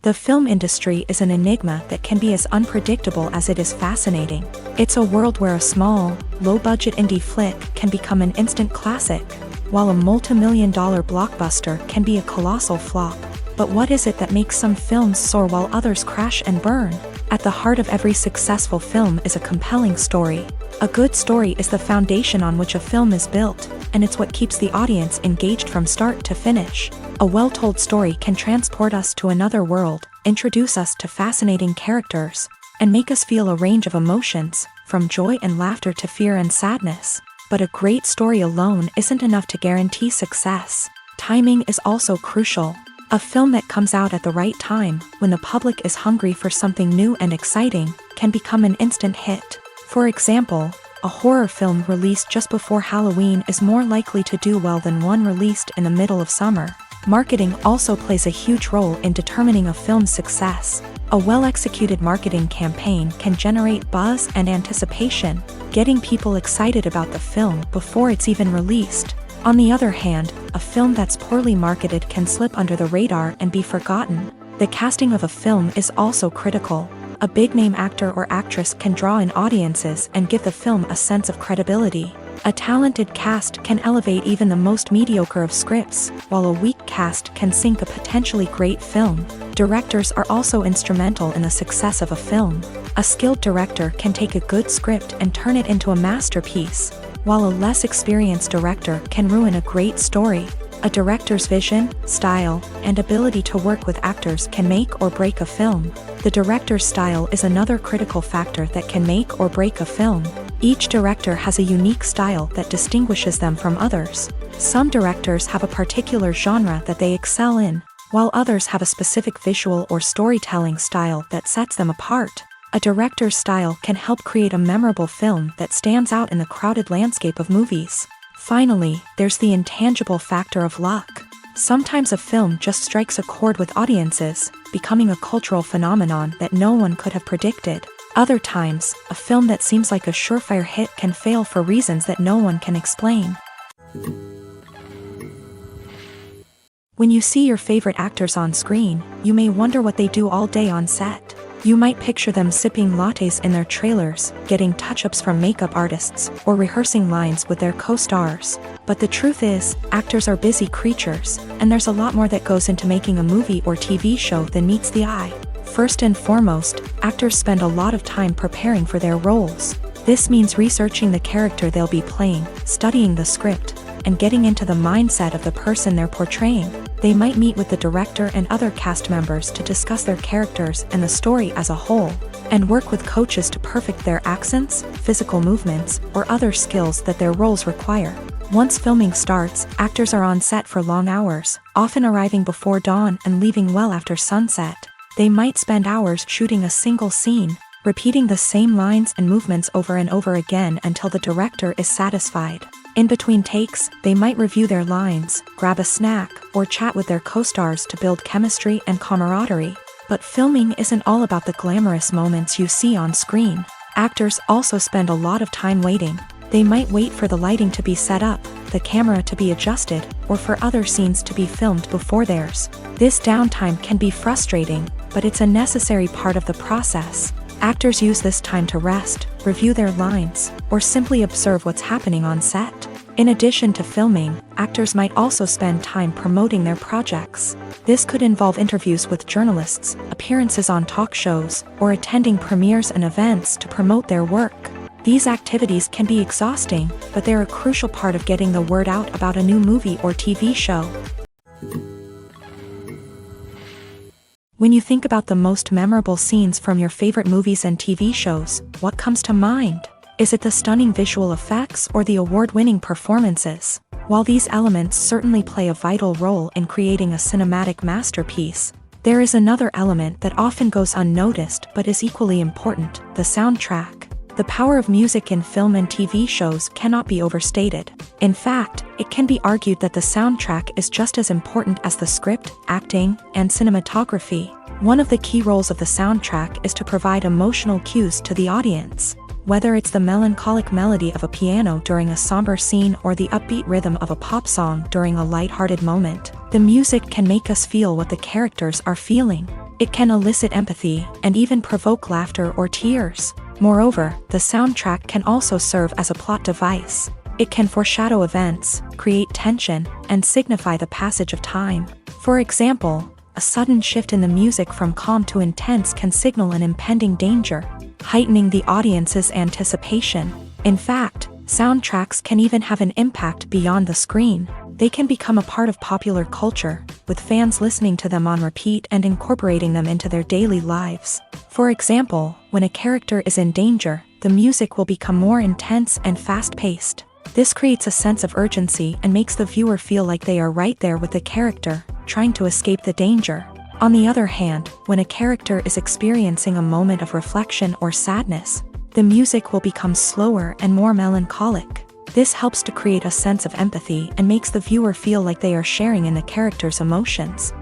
The film industry is an enigma that can be as unpredictable as it is fascinating. It's a world where a small, low-budget indie flick can become an instant classic, while a multi-million-dollar blockbuster can be a colossal flop. But what is it that makes some films soar while others crash and burn? At the heart of every successful film is a compelling story. A good story is the foundation on which a film is built, and it's what keeps the audience engaged from start to finish. A well-told story can transport us to another world, introduce us to fascinating characters, and make us feel a range of emotions, from joy and laughter to fear and sadness. But a great story alone isn't enough to guarantee success. Timing is also crucial. A film that comes out at the right time, when the public is hungry for something new and exciting, can become an instant hit. For example, a horror film released just before Halloween is more likely to do well than one released in the middle of summer. Marketing also plays a huge role in determining a film's success. A well-executed marketing campaign can generate buzz and anticipation, getting people excited about the film before it's even released. On the other hand, a film that's poorly marketed can slip under the radar and be forgotten. The casting of a film is also critical. A big-name actor or actress can draw in audiences and give the film a sense of credibility. A talented cast can elevate even the most mediocre of scripts, while a weak cast can sink a potentially great film. Directors are also instrumental in the success of a film. A skilled director can take a good script and turn it into a masterpiece, while a less experienced director can ruin a great story. A director's vision, style, and ability to work with actors can make or break a film. The director's style is another critical factor that can make or break a film. Each director has a unique style that distinguishes them from others. Some directors have a particular genre that they excel in, while others have a specific visual or storytelling style that sets them apart. A director's style can help create a memorable film that stands out in the crowded landscape of movies. Finally, there's the intangible factor of luck. Sometimes a film just strikes a chord with audiences, becoming a cultural phenomenon that no one could have predicted. Other times, a film that seems like a surefire hit can fail for reasons that no one can explain. When you see your favorite actors on screen, you may wonder what they do all day on set. You might picture them sipping lattes in their trailers, getting touch-ups from makeup artists, or rehearsing lines with their co-stars. But the truth is, actors are busy creatures, and there's a lot more that goes into making a movie or TV show than meets the eye. First and foremost, actors spend a lot of time preparing for their roles. This means researching the character they'll be playing, studying the script, and getting into the mindset of the person they're portraying. They might meet with the director and other cast members to discuss their characters and the story as a whole, and work with coaches to perfect their accents, physical movements, or other skills that their roles require. Once filming starts, actors are on set for long hours, often arriving before dawn and leaving well after sunset. They might spend hours shooting a single scene, repeating the same lines and movements over and over again until the director is satisfied. In between takes, they might review their lines, grab a snack, or chat with their co-stars to build chemistry and camaraderie. But filming isn't all about the glamorous moments you see on screen. Actors also spend a lot of time waiting. They might wait for the lighting to be set up, the camera to be adjusted, or for other scenes to be filmed before theirs. This downtime can be frustrating, but it's a necessary part of the process. Actors use this time to rest, review their lines, or simply observe what's happening on set. In addition to filming, actors might also spend time promoting their projects. This could involve interviews with journalists, appearances on talk shows, or attending premieres and events to promote their work. These activities can be exhausting, but they're a crucial part of getting the word out about a new movie or TV show. When you think about the most memorable scenes from your favorite movies and TV shows, what comes to mind? Is it the stunning visual effects or the award-winning performances? While these elements certainly play a vital role in creating a cinematic masterpiece, there is another element that often goes unnoticed but is equally important: the soundtrack. The power of music in film and TV shows cannot be overstated. In fact, it can be argued that the soundtrack is just as important as the script, acting, and cinematography. One of the key roles of the soundtrack is to provide emotional cues to the audience. Whether it's the melancholic melody of a piano during a somber scene or the upbeat rhythm of a pop song during a lighthearted moment, the music can make us feel what the characters are feeling. It can elicit empathy and even provoke laughter or tears. Moreover, the soundtrack can also serve as a plot device. It can foreshadow events, create tension, and signify the passage of time. For example, a sudden shift in the music from calm to intense can signal an impending danger, heightening the audience's anticipation. In fact, soundtracks can even have an impact beyond the screen. They can become a part of popular culture, with fans listening to them on repeat and incorporating them into their daily lives. For example, when a character is in danger, the music will become more intense and fast-paced. This creates a sense of urgency and makes the viewer feel like they are right there with the character, trying to escape the danger. On the other hand, when a character is experiencing a moment of reflection or sadness, the music will become slower and more melancholic. This helps to create a sense of empathy and makes the viewer feel like they are sharing in the character's emotions.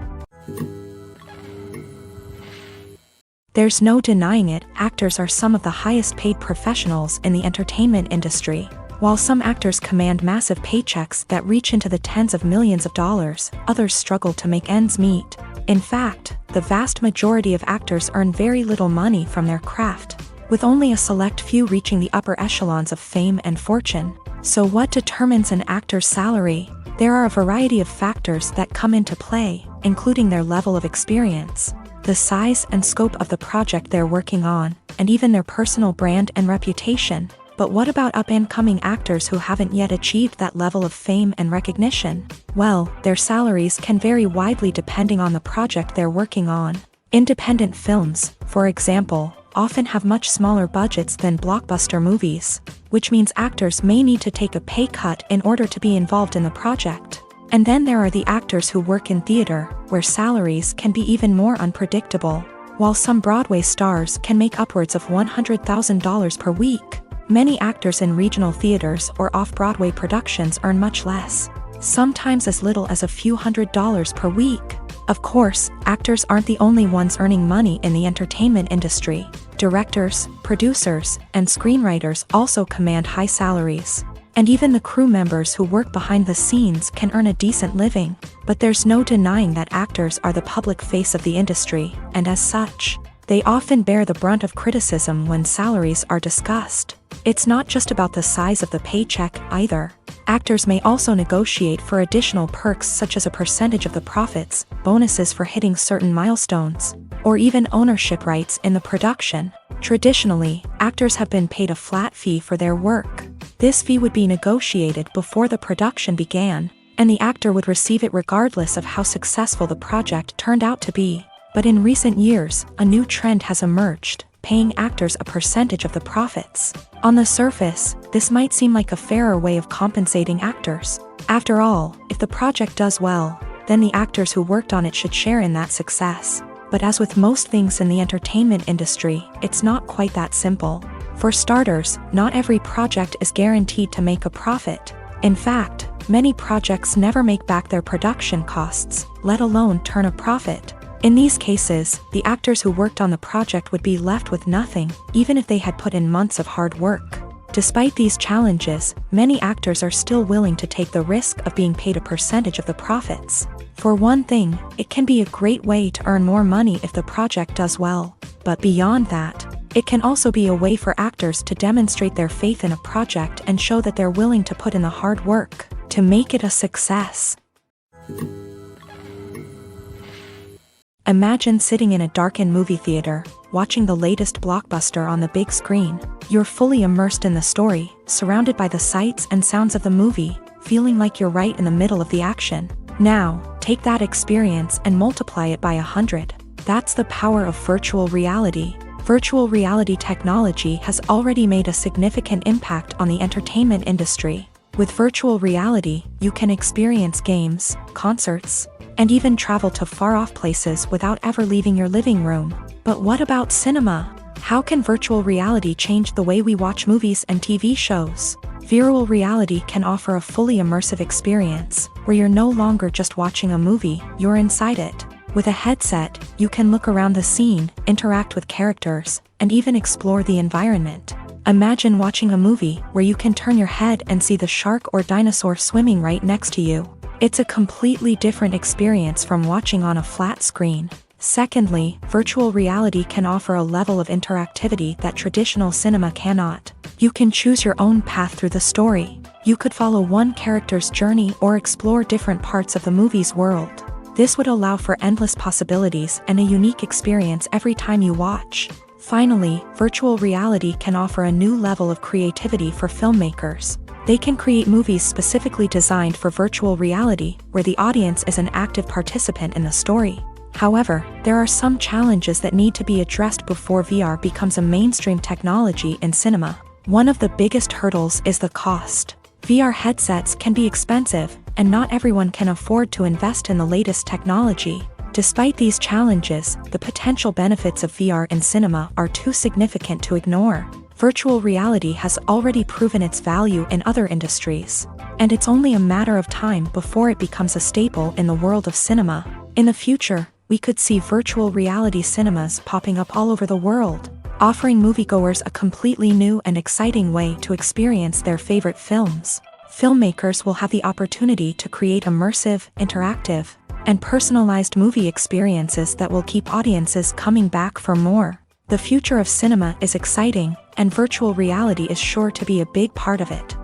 There's no denying it, actors are some of the highest paid professionals in the entertainment industry. While some actors command massive paychecks that reach into the tens of millions of dollars, others struggle to make ends meet. In fact, the vast majority of actors earn very little money from their craft, with only a select few reaching the upper echelons of fame and fortune. So what determines an actor's salary? There are a variety of factors that come into play, including their level of experience, the size and scope of the project they're working on, and even their personal brand and reputation. But what about up-and-coming actors who haven't yet achieved that level of fame and recognition? Well, their salaries can vary widely depending on the project they're working on. Independent films, for example, often have much smaller budgets than blockbuster movies, which means actors may need to take a pay cut in order to be involved in the project. And then there are the actors who work in theater, where salaries can be even more unpredictable. While some Broadway stars can make upwards of $100,000 per week, many actors in regional theaters or off-Broadway productions earn much less, sometimes as little as a few $100s per week. Of course, actors aren't the only ones earning money in the entertainment industry. Directors, producers, and screenwriters also command high salaries. And even the crew members who work behind the scenes can earn a decent living. But there's no denying that actors are the public face of the industry, and as such, they often bear the brunt of criticism when salaries are discussed. It's not just about the size of the paycheck either. Actors may also negotiate for additional perks such as a percentage of the profits, bonuses for hitting certain milestones, or even ownership rights in the production. Traditionally, actors have been paid a flat fee for their work. This fee would be negotiated before the production began, and the actor would receive it regardless of how successful the project turned out to be. But in recent years, a new trend has emerged, paying actors a percentage of the profits. On the surface, this might seem like a fairer way of compensating actors. After all, if the project does well, then the actors who worked on it should share in that success. But as with most things in the entertainment industry, it's not quite that simple. For starters, not every project is guaranteed to make a profit. In fact, many projects never make back their production costs, let alone turn a profit. In these cases, the actors who worked on the project would be left with nothing, even if they had put in months of hard work. Despite these challenges, many actors are still willing to take the risk of being paid a percentage of the profits. For one thing, it can be a great way to earn more money if the project does well. But beyond that, It can also be a way for actors to demonstrate their faith in a project and show that they're willing to put in the hard work to make it a success. Imagine sitting in a darkened movie theater, watching the latest blockbuster on the big screen. You're fully immersed in the story, surrounded by the sights and sounds of the movie, feeling like you're right in the middle of the action. Now, take that experience and multiply it by 100. That's the power of virtual reality. Virtual reality technology has already made a significant impact on the entertainment industry. With virtual reality, you can experience games, concerts, and even travel to far-off places without ever leaving your living room. But what about cinema? How can virtual reality change the way we watch movies and TV shows? Virtual reality can offer a fully immersive experience, where you're no longer just watching a movie, you're inside it. With a headset, you can look around the scene, interact with characters, and even explore the environment. Imagine watching a movie where you can turn your head and see the shark or dinosaur swimming right next to you. It's a completely different experience from watching on a flat screen. Secondly, virtual reality can offer a level of interactivity that traditional cinema cannot. You can choose your own path through the story. You could follow one character's journey or explore different parts of the movie's world. This would allow for endless possibilities and a unique experience every time you watch. Finally, virtual reality can offer a new level of creativity for filmmakers. They can create movies specifically designed for virtual reality, where the audience is an active participant in the story. However, there are some challenges that need to be addressed before VR becomes a mainstream technology in cinema. One of the biggest hurdles is the cost. VR headsets can be expensive, and not everyone can afford to invest in the latest technology. Despite these challenges, the potential benefits of VR in cinema are too significant to ignore. Virtual reality has already proven its value in other industries, and it's only a matter of time before it becomes a staple in the world of cinema. In the future, we could see virtual reality cinemas popping up all over the world, offering moviegoers a completely new and exciting way to experience their favorite films. Filmmakers will have the opportunity to create immersive, interactive, and personalized movie experiences that will keep audiences coming back for more. The future of cinema is exciting, and virtual reality is sure to be a big part of it.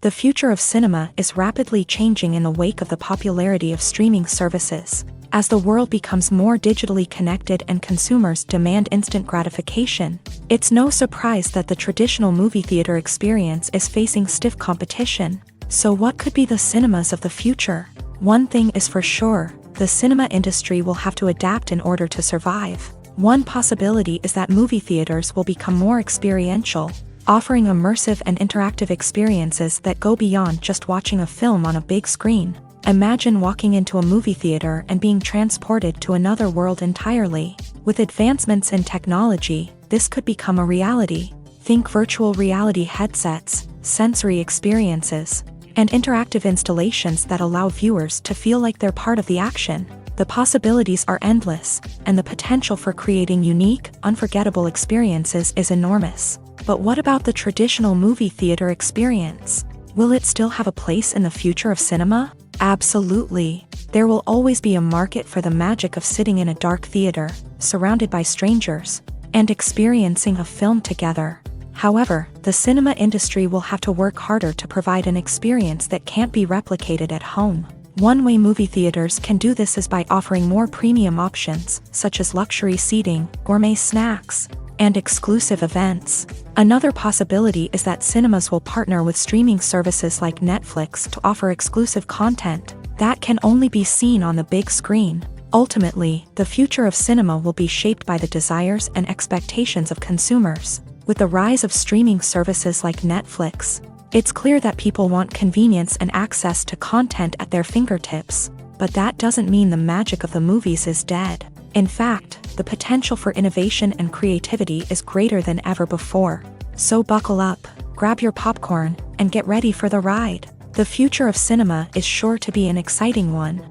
The future of cinema is rapidly changing in the wake of the popularity of streaming services. As the world becomes more digitally connected and consumers demand instant gratification, it's no surprise that the traditional movie theater experience is facing stiff competition. So what could be the cinemas of the future? One thing is for sure, the cinema industry will have to adapt in order to survive. One possibility is that movie theaters will become more experiential, offering immersive and interactive experiences that go beyond just watching a film on a big screen. Imagine walking into a movie theater and being transported to another world entirely. With advancements in technology, this could become a reality. Think virtual reality headsets, sensory experiences, and interactive installations that allow viewers to feel like they're part of the action. The possibilities are endless, and the potential for creating unique, unforgettable experiences is enormous. But what about the traditional movie theater experience? Will it still have a place in the future of cinema? Absolutely. There will always be a market for the magic of sitting in a dark theater, surrounded by strangers, and experiencing a film together. However, the cinema industry will have to work harder to provide an experience that can't be replicated at home. One way movie theaters can do this is by offering more premium options, such as luxury seating, gourmet snacks, and exclusive events. Another possibility is that cinemas will partner with streaming services like Netflix to offer exclusive content that can only be seen on the big screen. Ultimately, the future of cinema will be shaped by the desires and expectations of consumers. With the rise of streaming services like Netflix, it's clear that people want convenience and access to content at their fingertips. But that doesn't mean the magic of the movies is dead. In fact, the potential for innovation and creativity is greater than ever before. So buckle up, grab your popcorn, and get ready for the ride. The future of cinema is sure to be an exciting one.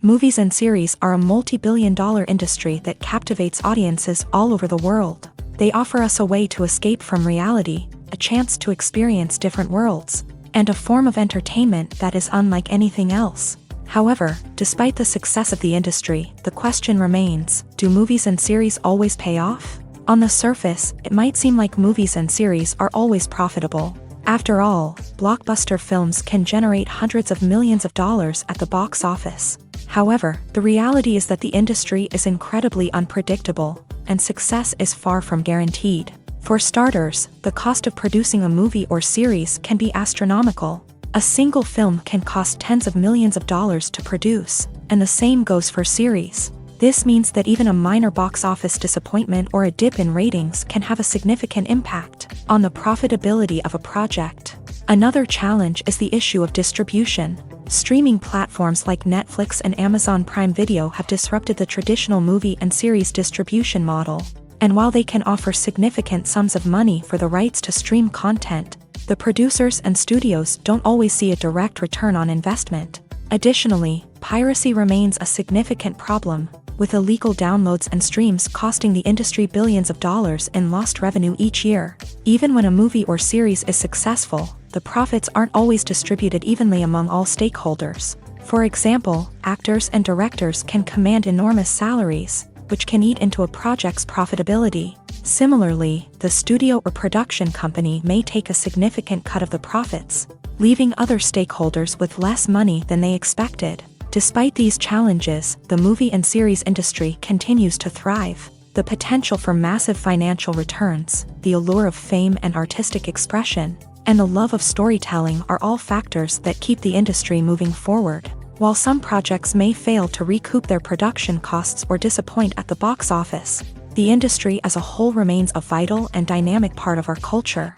Movies and series are a multi-billion-dollar industry that captivates audiences all over the world. They offer us a way to escape from reality, a chance to experience different worlds, and a form of entertainment that is unlike anything else. However, despite the success of the industry, the question remains, do movies and series always pay off? On the surface, it might seem like movies and series are always profitable. After all, blockbuster films can generate hundreds of millions of dollars at the box office. However, the reality is that the industry is incredibly unpredictable, and success is far from guaranteed. For starters, the cost of producing a movie or series can be astronomical. A single film can cost tens of millions of dollars to produce, and the same goes for series. This means that even a minor box office disappointment or a dip in ratings can have a significant impact on the profitability of a project. Another challenge is the issue of distribution. Streaming platforms like Netflix and Amazon Prime Video have disrupted the traditional movie and series distribution model. And while they can offer significant sums of money for the rights to stream content, the producers and studios don't always see a direct return on investment. Additionally, piracy remains a significant problem, with illegal downloads and streams costing the industry billions of dollars in lost revenue each year. Even when a movie or series is successful, the profits aren't always distributed evenly among all stakeholders. For example, actors and directors can command enormous salaries, which can eat into a project's profitability. Similarly, the studio or production company may take a significant cut of the profits, leaving other stakeholders with less money than they expected. Despite these challenges, the movie and series industry continues to thrive. The potential for massive financial returns, the allure of fame and artistic expression, and the love of storytelling are all factors that keep the industry moving forward. While some projects may fail to recoup their production costs or disappoint at the box office, the industry as a whole remains a vital and dynamic part of our culture.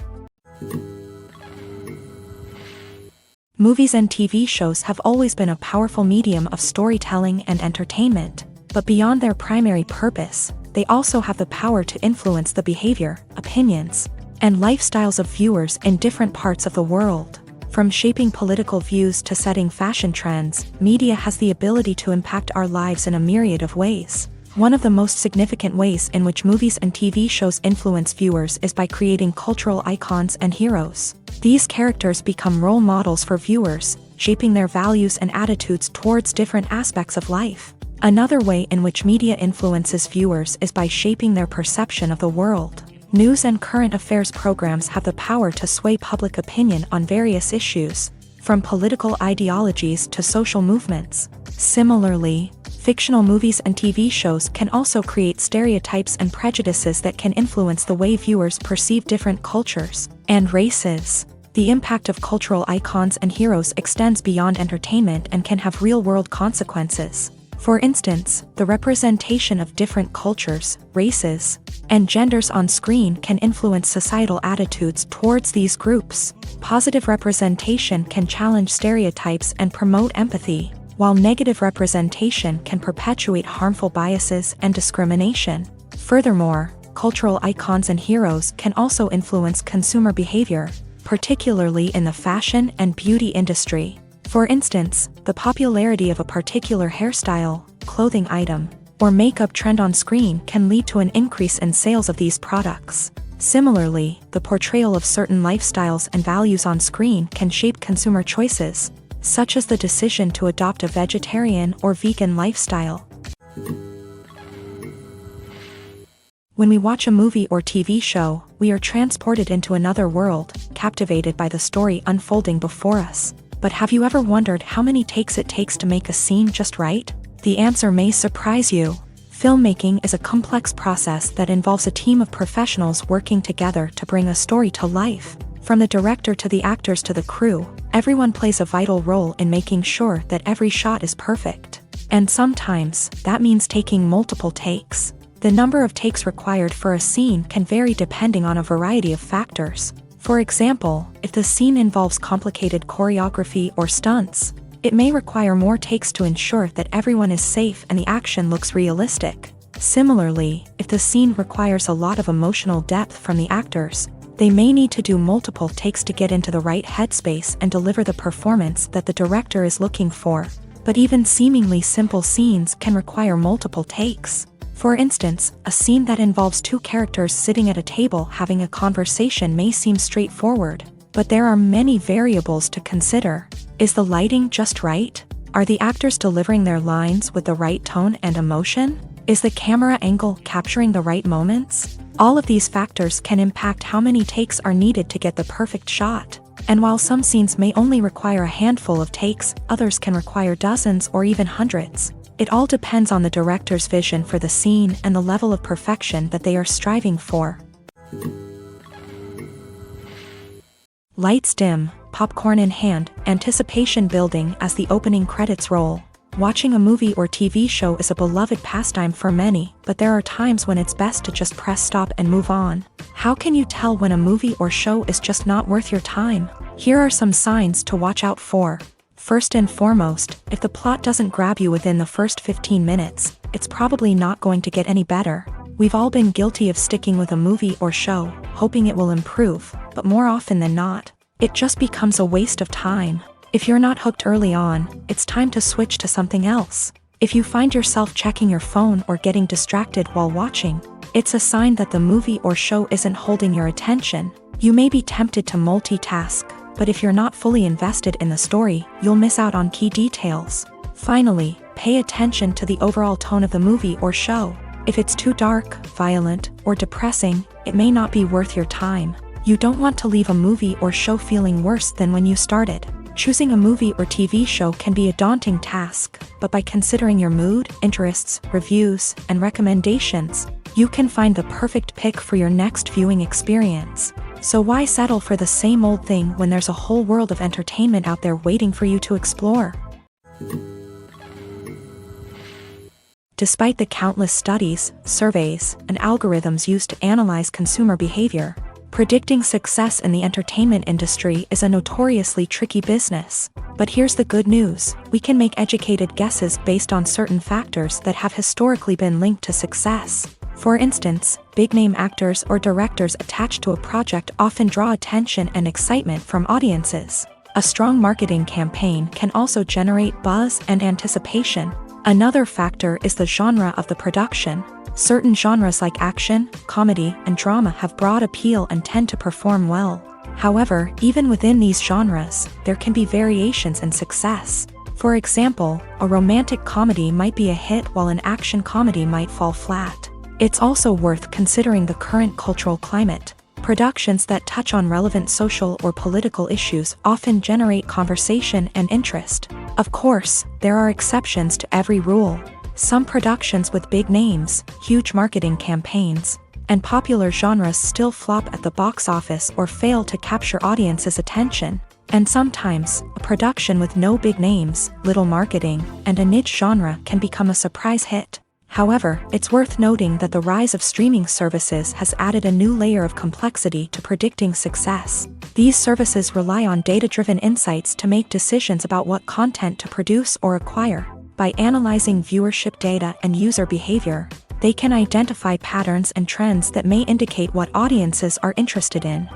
Movies and TV shows have always been a powerful medium of storytelling and entertainment, but beyond their primary purpose, they also have the power to influence the behavior, opinions, and lifestyles of viewers in different parts of the world. From shaping political views to setting fashion trends, media has the ability to impact our lives in a myriad of ways. One of the most significant ways in which movies and TV shows influence viewers is by creating cultural icons and heroes. These characters become role models for viewers, shaping their values and attitudes towards different aspects of life. Another way in which media influences viewers is by shaping their perception of the world. News and current affairs programs have the power to sway public opinion on various issues, from political ideologies to social movements. Similarly, fictional movies and TV shows can also create stereotypes and prejudices that can influence the way viewers perceive different cultures and races. The impact of cultural icons and heroes extends beyond entertainment and can have real-world consequences. For instance, the representation of different cultures, races, and genders on screen can influence societal attitudes towards these groups. Positive representation can challenge stereotypes and promote empathy, while negative representation can perpetuate harmful biases and discrimination. Furthermore, cultural icons and heroes can also influence consumer behavior, particularly in the fashion and beauty industry. For instance, the popularity of a particular hairstyle, clothing item, or makeup trend on screen can lead to an increase in sales of these products. Similarly, the portrayal of certain lifestyles and values on screen can shape consumer choices, such as the decision to adopt a vegetarian or vegan lifestyle. When we watch a movie or TV show, we are transported into another world, captivated by the story unfolding before us. But have you ever wondered how many takes it takes to make a scene just right? The answer may surprise you. Filmmaking is a complex process that involves a team of professionals working together to bring a story to life. From the director to the actors to the crew, everyone plays a vital role in making sure that every shot is perfect. And sometimes, that means taking multiple takes. The number of takes required for a scene can vary depending on a variety of factors. For example, if the scene involves complicated choreography or stunts, it may require more takes to ensure that everyone is safe and the action looks realistic. Similarly, if the scene requires a lot of emotional depth from the actors, they may need to do multiple takes to get into the right headspace and deliver the performance that the director is looking for. But even seemingly simple scenes can require multiple takes. For instance, a scene that involves two characters sitting at a table having a conversation may seem straightforward, but there are many variables to consider. Is the lighting just right? Are the actors delivering their lines with the right tone and emotion? Is the camera angle capturing the right moments? All of these factors can impact how many takes are needed to get the perfect shot. And while some scenes may only require a handful of takes, others can require dozens or even hundreds. It all depends on the director's vision for the scene and the level of perfection that they are striving for. Lights dim, popcorn in hand, anticipation building as the opening credits roll. Watching a movie or TV show is a beloved pastime for many, but there are times when it's best to just press stop and move on. How can you tell when a movie or show is just not worth your time? Here are some signs to watch out for. First and foremost, if the plot doesn't grab you within the first 15 minutes, it's probably not going to get any better. We've all been guilty of sticking with a movie or show, hoping it will improve, but more often than not, it just becomes a waste of time. If you're not hooked early on, it's time to switch to something else. If you find yourself checking your phone or getting distracted while watching, it's a sign that the movie or show isn't holding your attention. You may be tempted to multitask, but if you're not fully invested in the story, you'll miss out on key details. Finally, pay attention to the overall tone of the movie or show. If it's too dark, violent, or depressing, it may not be worth your time. You don't want to leave a movie or show feeling worse than when you started. Choosing a movie or TV show can be a daunting task, but by considering your mood, interests, reviews, and recommendations, you can find the perfect pick for your next viewing experience. So why settle for the same old thing when there's a whole world of entertainment out there waiting for you to explore? Despite the countless studies, surveys, and algorithms used to analyze consumer behavior, predicting success in the entertainment industry is a notoriously tricky business. But here's the good news: we can make educated guesses based on certain factors that have historically been linked to success. For instance, big-name actors or directors attached to a project often draw attention and excitement from audiences. A strong marketing campaign can also generate buzz and anticipation. Another factor is the genre of the production. Certain genres like action, comedy, and drama have broad appeal and tend to perform well. However, even within these genres, there can be variations in success. For example, a romantic comedy might be a hit while an action comedy might fall flat. It's also worth considering the current cultural climate. Productions that touch on relevant social or political issues often generate conversation and interest. Of course, there are exceptions to every rule. Some productions with big names, huge marketing campaigns, and popular genres still flop at the box office or fail to capture audiences' attention. And sometimes, a production with no big names, little marketing, and a niche genre can become a surprise hit. However, it's worth noting that the rise of streaming services has added a new layer of complexity to predicting success. These services rely on data-driven insights to make decisions about what content to produce or acquire. By analyzing viewership data and user behavior, they can identify patterns and trends that may indicate what audiences are interested in.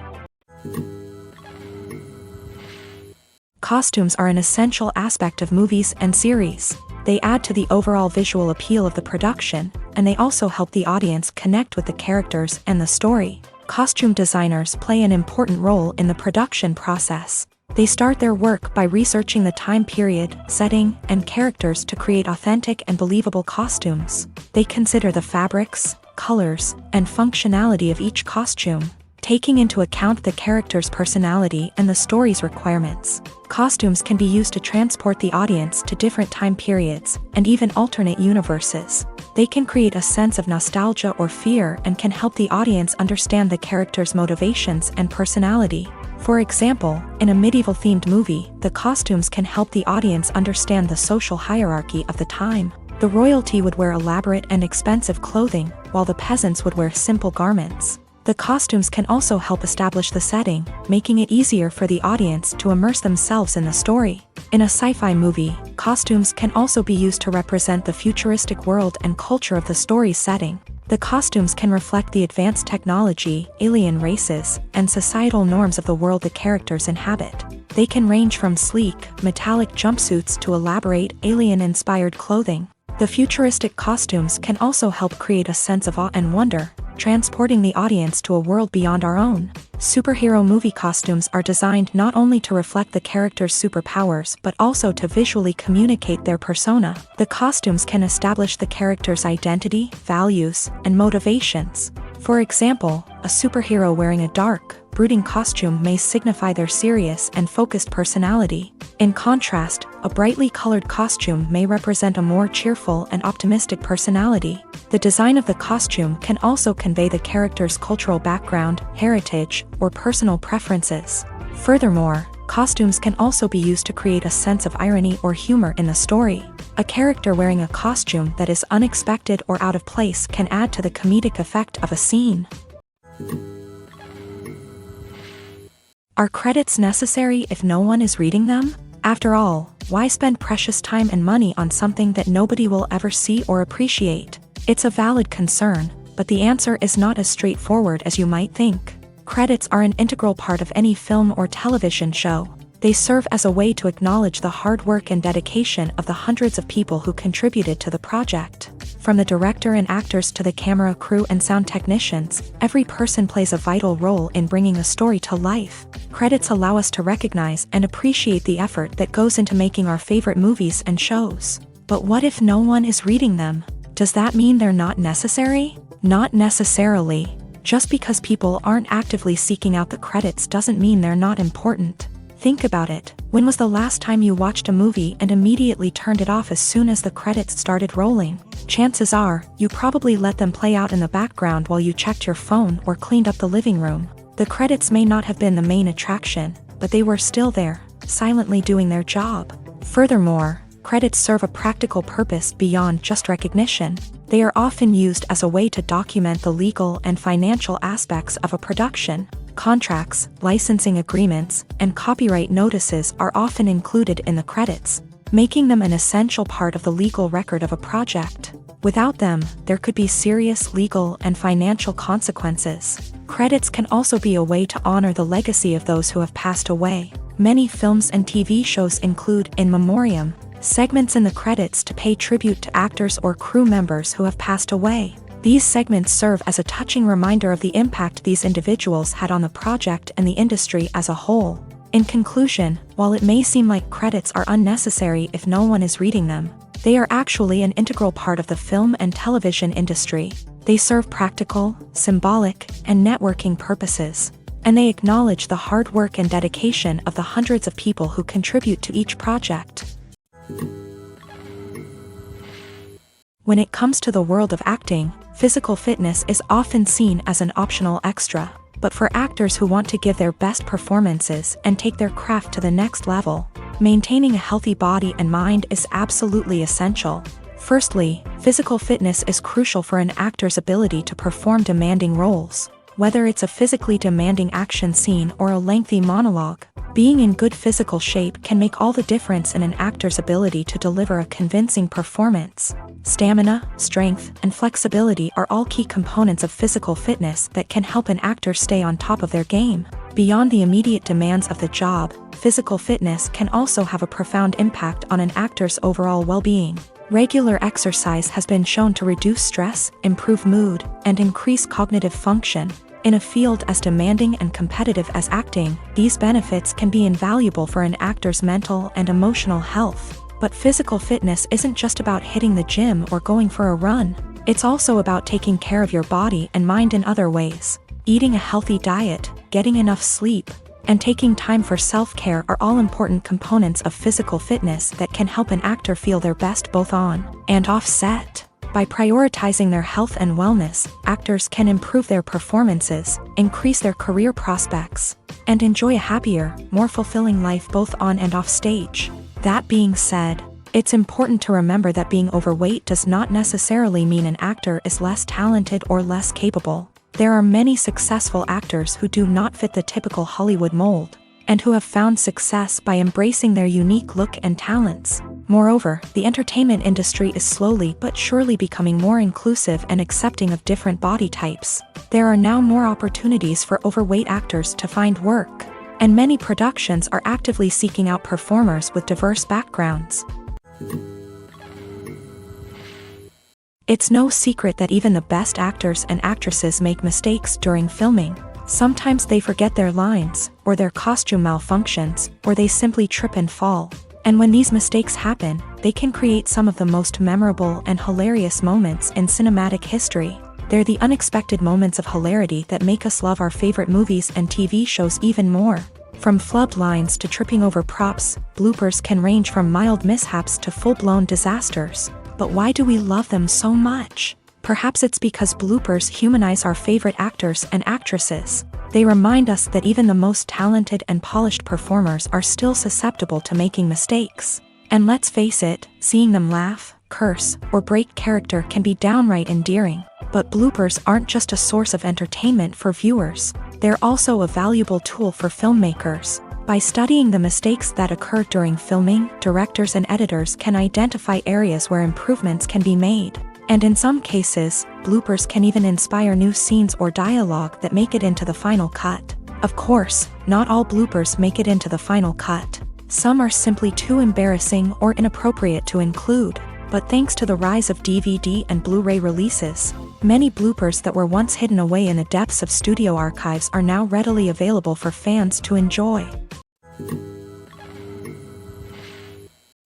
Costumes are an essential aspect of movies and series. They add to the overall visual appeal of the production, and they also help the audience connect with the characters and the story. Costume designers play an important role in the production process. They start their work by researching the time period, setting, and characters to create authentic and believable costumes. They consider the fabrics, colors, and functionality of each costume, taking into account the character's personality and the story's requirements. Costumes can be used to transport the audience to different time periods and even alternate universes. They can create a sense of nostalgia or fear and can help the audience understand the character's motivations and personality. For example, in a medieval-themed movie, the costumes can help the audience understand the social hierarchy of the time. The royalty would wear elaborate and expensive clothing, while the peasants would wear simple garments. The costumes can also help establish the setting, making it easier for the audience to immerse themselves in the story. In a sci-fi movie, costumes can also be used to represent the futuristic world and culture of the story's setting. The costumes can reflect the advanced technology, alien races, and societal norms of the world the characters inhabit. They can range from sleek, metallic jumpsuits to elaborate, alien-inspired clothing. The futuristic costumes can also help create a sense of awe and wonder, transporting the audience to a world beyond our own. Superhero movie costumes are designed not only to reflect the character's superpowers but also to visually communicate their persona. The costumes can establish the character's identity, values, and motivations. For example, a superhero wearing a dark, brooding costume may signify their serious and focused personality. In contrast, a brightly colored costume may represent a more cheerful and optimistic personality. The design of the costume can also convey the character's cultural background, heritage, or personal preferences. Furthermore, costumes can also be used to create a sense of irony or humor in the story. A character wearing a costume that is unexpected or out of place can add to the comedic effect of a scene. Are credits necessary if no one is reading them? After all, why spend precious time and money on something that nobody will ever see or appreciate? It's a valid concern, but the answer is not as straightforward as you might think. Credits are an integral part of any film or television show. They serve as a way to acknowledge the hard work and dedication of the hundreds of people who contributed to the project. From the director and actors to the camera crew and sound technicians, every person plays a vital role in bringing a story to life. Credits allow us to recognize and appreciate the effort that goes into making our favorite movies and shows. But what if no one is reading them? Does that mean they're not necessary? Not necessarily. Just because people aren't actively seeking out the credits doesn't mean they're not important. Think about it. When was the last time you watched a movie and immediately turned it off as soon as the credits started rolling? Chances are, you probably let them play out in the background while you checked your phone or cleaned up the living room. The credits may not have been the main attraction, but they were still there, silently doing their job. Furthermore, credits serve a practical purpose beyond just recognition. They are often used as a way to document the legal and financial aspects of a production. Contracts, licensing agreements, and copyright notices are often included in the credits, making them an essential part of the legal record of a project. Without them, there could be serious legal and financial consequences. Credits can also be a way to honor the legacy of those who have passed away. Many films and TV shows include in memoriam segments in the credits to pay tribute to actors or crew members who have passed away. These segments serve as a touching reminder of the impact these individuals had on the project and the industry as a whole. In conclusion, while it may seem like credits are unnecessary if no one is reading them, they are actually an integral part of the film and television industry. They serve practical, symbolic, and networking purposes, and they acknowledge the hard work and dedication of the hundreds of people who contribute to each project. When it comes to the world of acting, physical fitness is often seen as an optional extra, but for actors who want to give their best performances and take their craft to the next level, maintaining a healthy body and mind is absolutely essential. Firstly, physical fitness is crucial for an actor's ability to perform demanding roles. Whether it's a physically demanding action scene or a lengthy monologue, being in good physical shape can make all the difference in an actor's ability to deliver a convincing performance. Stamina, strength, and flexibility are all key components of physical fitness that can help an actor stay on top of their game. Beyond the immediate demands of the job, physical fitness can also have a profound impact on an actor's overall well-being. Regular exercise has been shown to reduce stress, improve mood, and increase cognitive function. In a field as demanding and competitive as acting, these benefits can be invaluable for an actor's mental and emotional health. But physical fitness isn't just about hitting the gym or going for a run. It's also about taking care of your body and mind in other ways. Eating a healthy diet, getting enough sleep, and taking time for self-care are all important components of physical fitness that can help an actor feel their best both on and off set. By prioritizing their health and wellness, actors can improve their performances, increase their career prospects, and enjoy a happier, more fulfilling life both on and off stage. That being said, it's important to remember that being overweight does not necessarily mean an actor is less talented or less capable. There are many successful actors who do not fit the typical Hollywood mold, and who have found success by embracing their unique look and talents. Moreover, the entertainment industry is slowly but surely becoming more inclusive and accepting of different body types. There are now more opportunities for overweight actors to find work, and many productions are actively seeking out performers with diverse backgrounds. It's no secret that even the best actors and actresses make mistakes during filming. Sometimes they forget their lines, or their costume malfunctions, or they simply trip and fall. And when these mistakes happen, they can create some of the most memorable and hilarious moments in cinematic history. They're the unexpected moments of hilarity that make us love our favorite movies and TV shows even more. From flubbed lines to tripping over props, bloopers can range from mild mishaps to full-blown disasters. But why do we love them so much? Perhaps it's because bloopers humanize our favorite actors and actresses. They remind us that even the most talented and polished performers are still susceptible to making mistakes. And let's face it, seeing them laugh, curse, or break character can be downright endearing. But bloopers aren't just a source of entertainment for viewers. They're also a valuable tool for filmmakers. By studying the mistakes that occur during filming, directors and editors can identify areas where improvements can be made. And in some cases, bloopers can even inspire new scenes or dialogue that make it into the final cut. Of course, not all bloopers make it into the final cut. Some are simply too embarrassing or inappropriate to include. But thanks to the rise of DVD and Blu-ray releases, many bloopers that were once hidden away in the depths of studio archives are now readily available for fans to enjoy.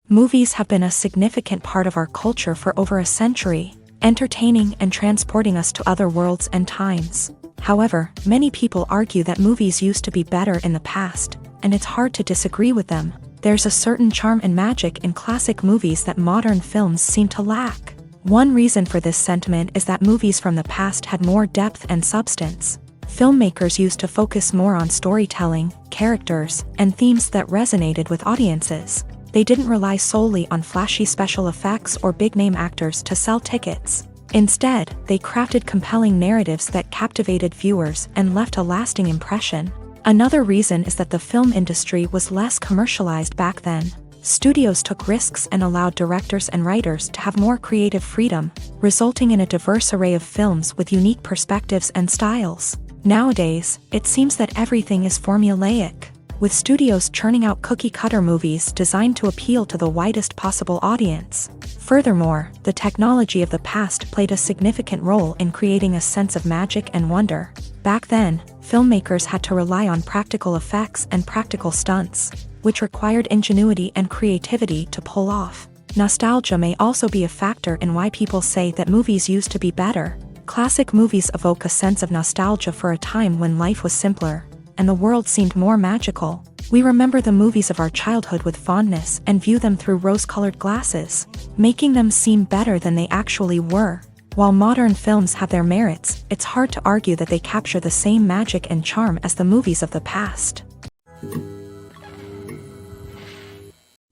Movies have been a significant part of our culture for over a century, entertaining and transporting us to other worlds and times. However, many people argue that movies used to be better in the past, and it's hard to disagree with them. There's a certain charm and magic in classic movies that modern films seem to lack. One reason for this sentiment is that movies from the past had more depth and substance. Filmmakers used to focus more on storytelling, characters, and themes that resonated with audiences. They didn't rely solely on flashy special effects or big-name actors to sell tickets. Instead, they crafted compelling narratives that captivated viewers and left a lasting impression. Another reason is that the film industry was less commercialized back then. Studios took risks and allowed directors and writers to have more creative freedom, resulting in a diverse array of films with unique perspectives and styles. Nowadays, it seems that everything is formulaic, with studios churning out cookie-cutter movies designed to appeal to the widest possible audience. Furthermore, the technology of the past played a significant role in creating a sense of magic and wonder. Back then, filmmakers had to rely on practical effects and practical stunts, which required ingenuity and creativity to pull off. Nostalgia may also be a factor in why people say that movies used to be better. Classic movies evoke a sense of nostalgia for a time when life was simpler, and the world seemed more magical. We remember the movies of our childhood with fondness and view them through rose-colored glasses, making them seem better than they actually were. While modern films have their merits, it's hard to argue that they capture the same magic and charm as the movies of the past.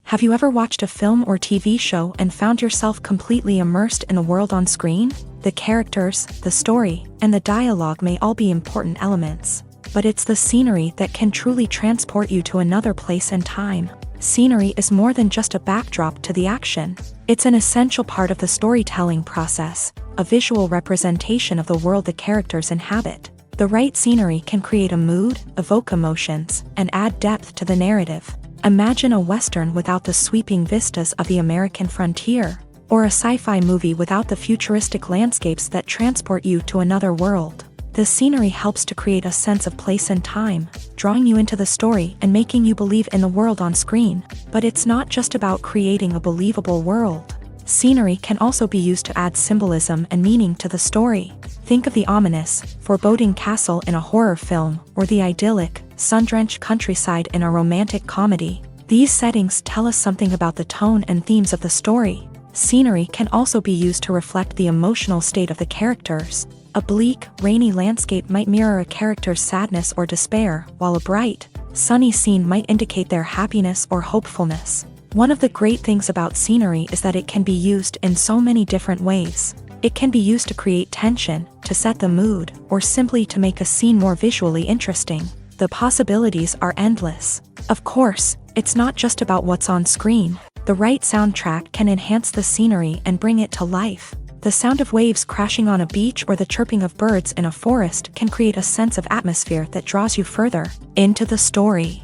Have you ever watched a film or TV show and found yourself completely immersed in the world on screen? The characters, the story, and the dialogue may all be important elements, but it's the scenery that can truly transport you to another place and time. Scenery is more than just a backdrop to the action. It's an essential part of the storytelling process, a visual representation of the world the characters inhabit. The right scenery can create a mood, evoke emotions, and add depth to the narrative. Imagine a Western without the sweeping vistas of the American frontier, or a sci-fi movie without the futuristic landscapes that transport you to another world. The scenery helps to create a sense of place and time, drawing you into the story and making you believe in the world on screen. But it's not just about creating a believable world. Scenery can also be used to add symbolism and meaning to the story. Think of the ominous, foreboding castle in a horror film, or the idyllic, sun-drenched countryside in a romantic comedy. These settings tell us something about the tone and themes of the story. Scenery can also be used to reflect the emotional state of the characters. A bleak, rainy landscape might mirror a character's sadness or despair, while a bright, sunny scene might indicate their happiness or hopefulness. One of the great things about scenery is that it can be used in so many different ways. It can be used to create tension, to set the mood, or simply to make a scene more visually interesting. The possibilities are endless. Of course, it's not just about what's on screen. The right soundtrack can enhance the scenery and bring it to life. The sound of waves crashing on a beach or the chirping of birds in a forest can create a sense of atmosphere that draws you further into the story.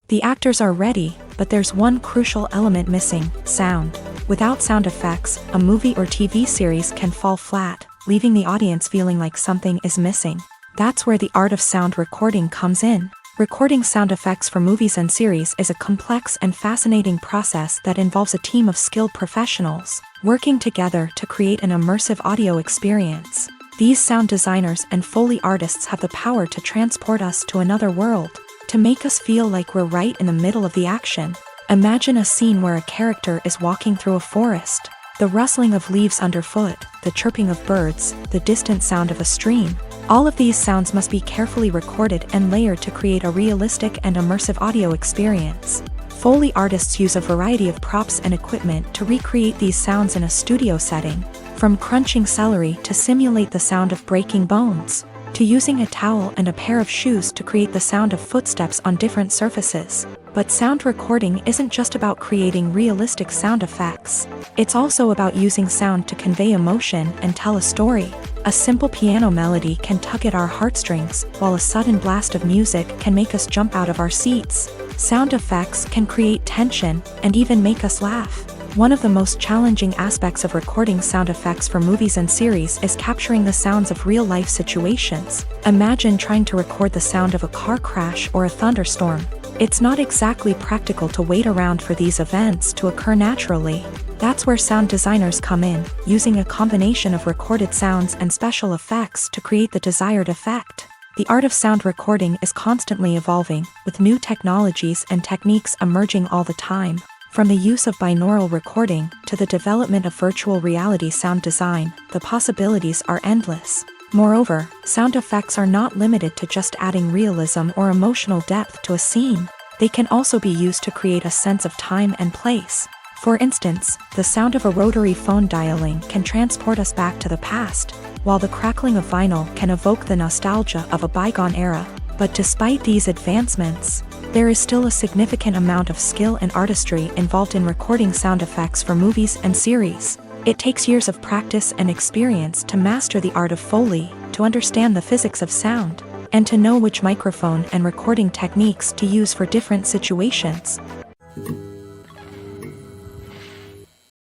The actors are ready, but there's one crucial element missing: sound. Without sound effects, a movie or TV series can fall flat, leaving the audience feeling like something is missing. That's where the art of sound recording comes in. Recording sound effects for movies and series is a complex and fascinating process that involves a team of skilled professionals working together to create an immersive audio experience. These sound designers and Foley artists have the power to transport us to another world, to make us feel like we're right in the middle of the action. Imagine a scene where a character is walking through a forest. The rustling of leaves underfoot, the chirping of birds, the distant sound of a stream. All of these sounds must be carefully recorded and layered to create a realistic and immersive audio experience. Foley artists use a variety of props and equipment to recreate these sounds in a studio setting, from crunching celery to simulate the sound of breaking bones, to using a towel and a pair of shoes to create the sound of footsteps on different surfaces. But sound recording isn't just about creating realistic sound effects. It's also about using sound to convey emotion and tell a story. A simple piano melody can tug at our heartstrings, while a sudden blast of music can make us jump out of our seats. Sound effects can create tension and even make us laugh. One of the most challenging aspects of recording sound effects for movies and series is capturing the sounds of real-life situations. Imagine trying to record the sound of a car crash or a thunderstorm. It's not exactly practical to wait around for these events to occur naturally. That's where sound designers come in, using a combination of recorded sounds and special effects to create the desired effect. The art of sound recording is constantly evolving, with new technologies and techniques emerging all the time. From the use of binaural recording to the development of virtual reality sound design, the possibilities are endless. Moreover, sound effects are not limited to just adding realism or emotional depth to a scene. They can also be used to create a sense of time and place. For instance, the sound of a rotary phone dialing can transport us back to the past, while the crackling of vinyl can evoke the nostalgia of a bygone era. But despite these advancements, there is still a significant amount of skill and artistry involved in recording sound effects for movies and series. It takes years of practice and experience to master the art of Foley, to understand the physics of sound, and to know which microphone and recording techniques to use for different situations.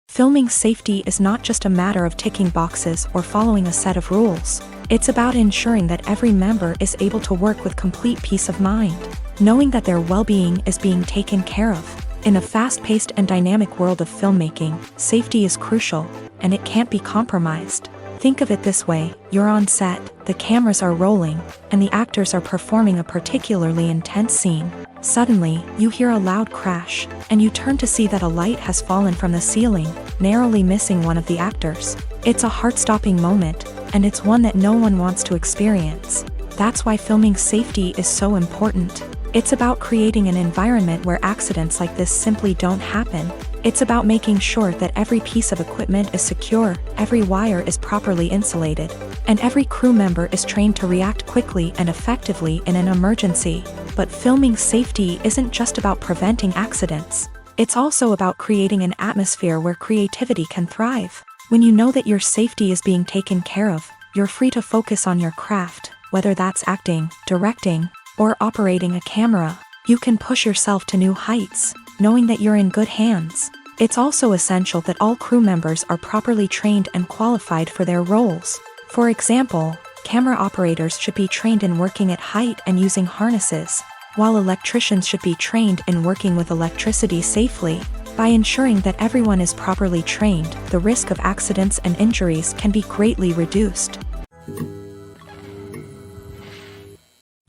Filming safety is not just a matter of ticking boxes or following a set of rules. It's about ensuring that every member is able to work with complete peace of mind, knowing that their well-being is being taken care of. In a fast-paced and dynamic world of filmmaking, safety is crucial, and it can't be compromised. Think of it this way: you're on set, the cameras are rolling, and the actors are performing a particularly intense scene. Suddenly, you hear a loud crash, and you turn to see that a light has fallen from the ceiling, narrowly missing one of the actors. It's a heart-stopping moment, and it's one that no one wants to experience. That's why filming safety is so important. It's about creating an environment where accidents like this simply don't happen. It's about making sure that every piece of equipment is secure, every wire is properly insulated, and every crew member is trained to react quickly and effectively in an emergency. But filming safety isn't just about preventing accidents. It's also about creating an atmosphere where creativity can thrive. When you know that your safety is being taken care of, you're free to focus on your craft, whether that's acting, directing, or operating a camera. You can push yourself to new heights, knowing that you're in good hands. It's also essential that all crew members are properly trained and qualified for their roles. For example, camera operators should be trained in working at height and using harnesses, while electricians should be trained in working with electricity safely. By ensuring that everyone is properly trained, the risk of accidents and injuries can be greatly reduced.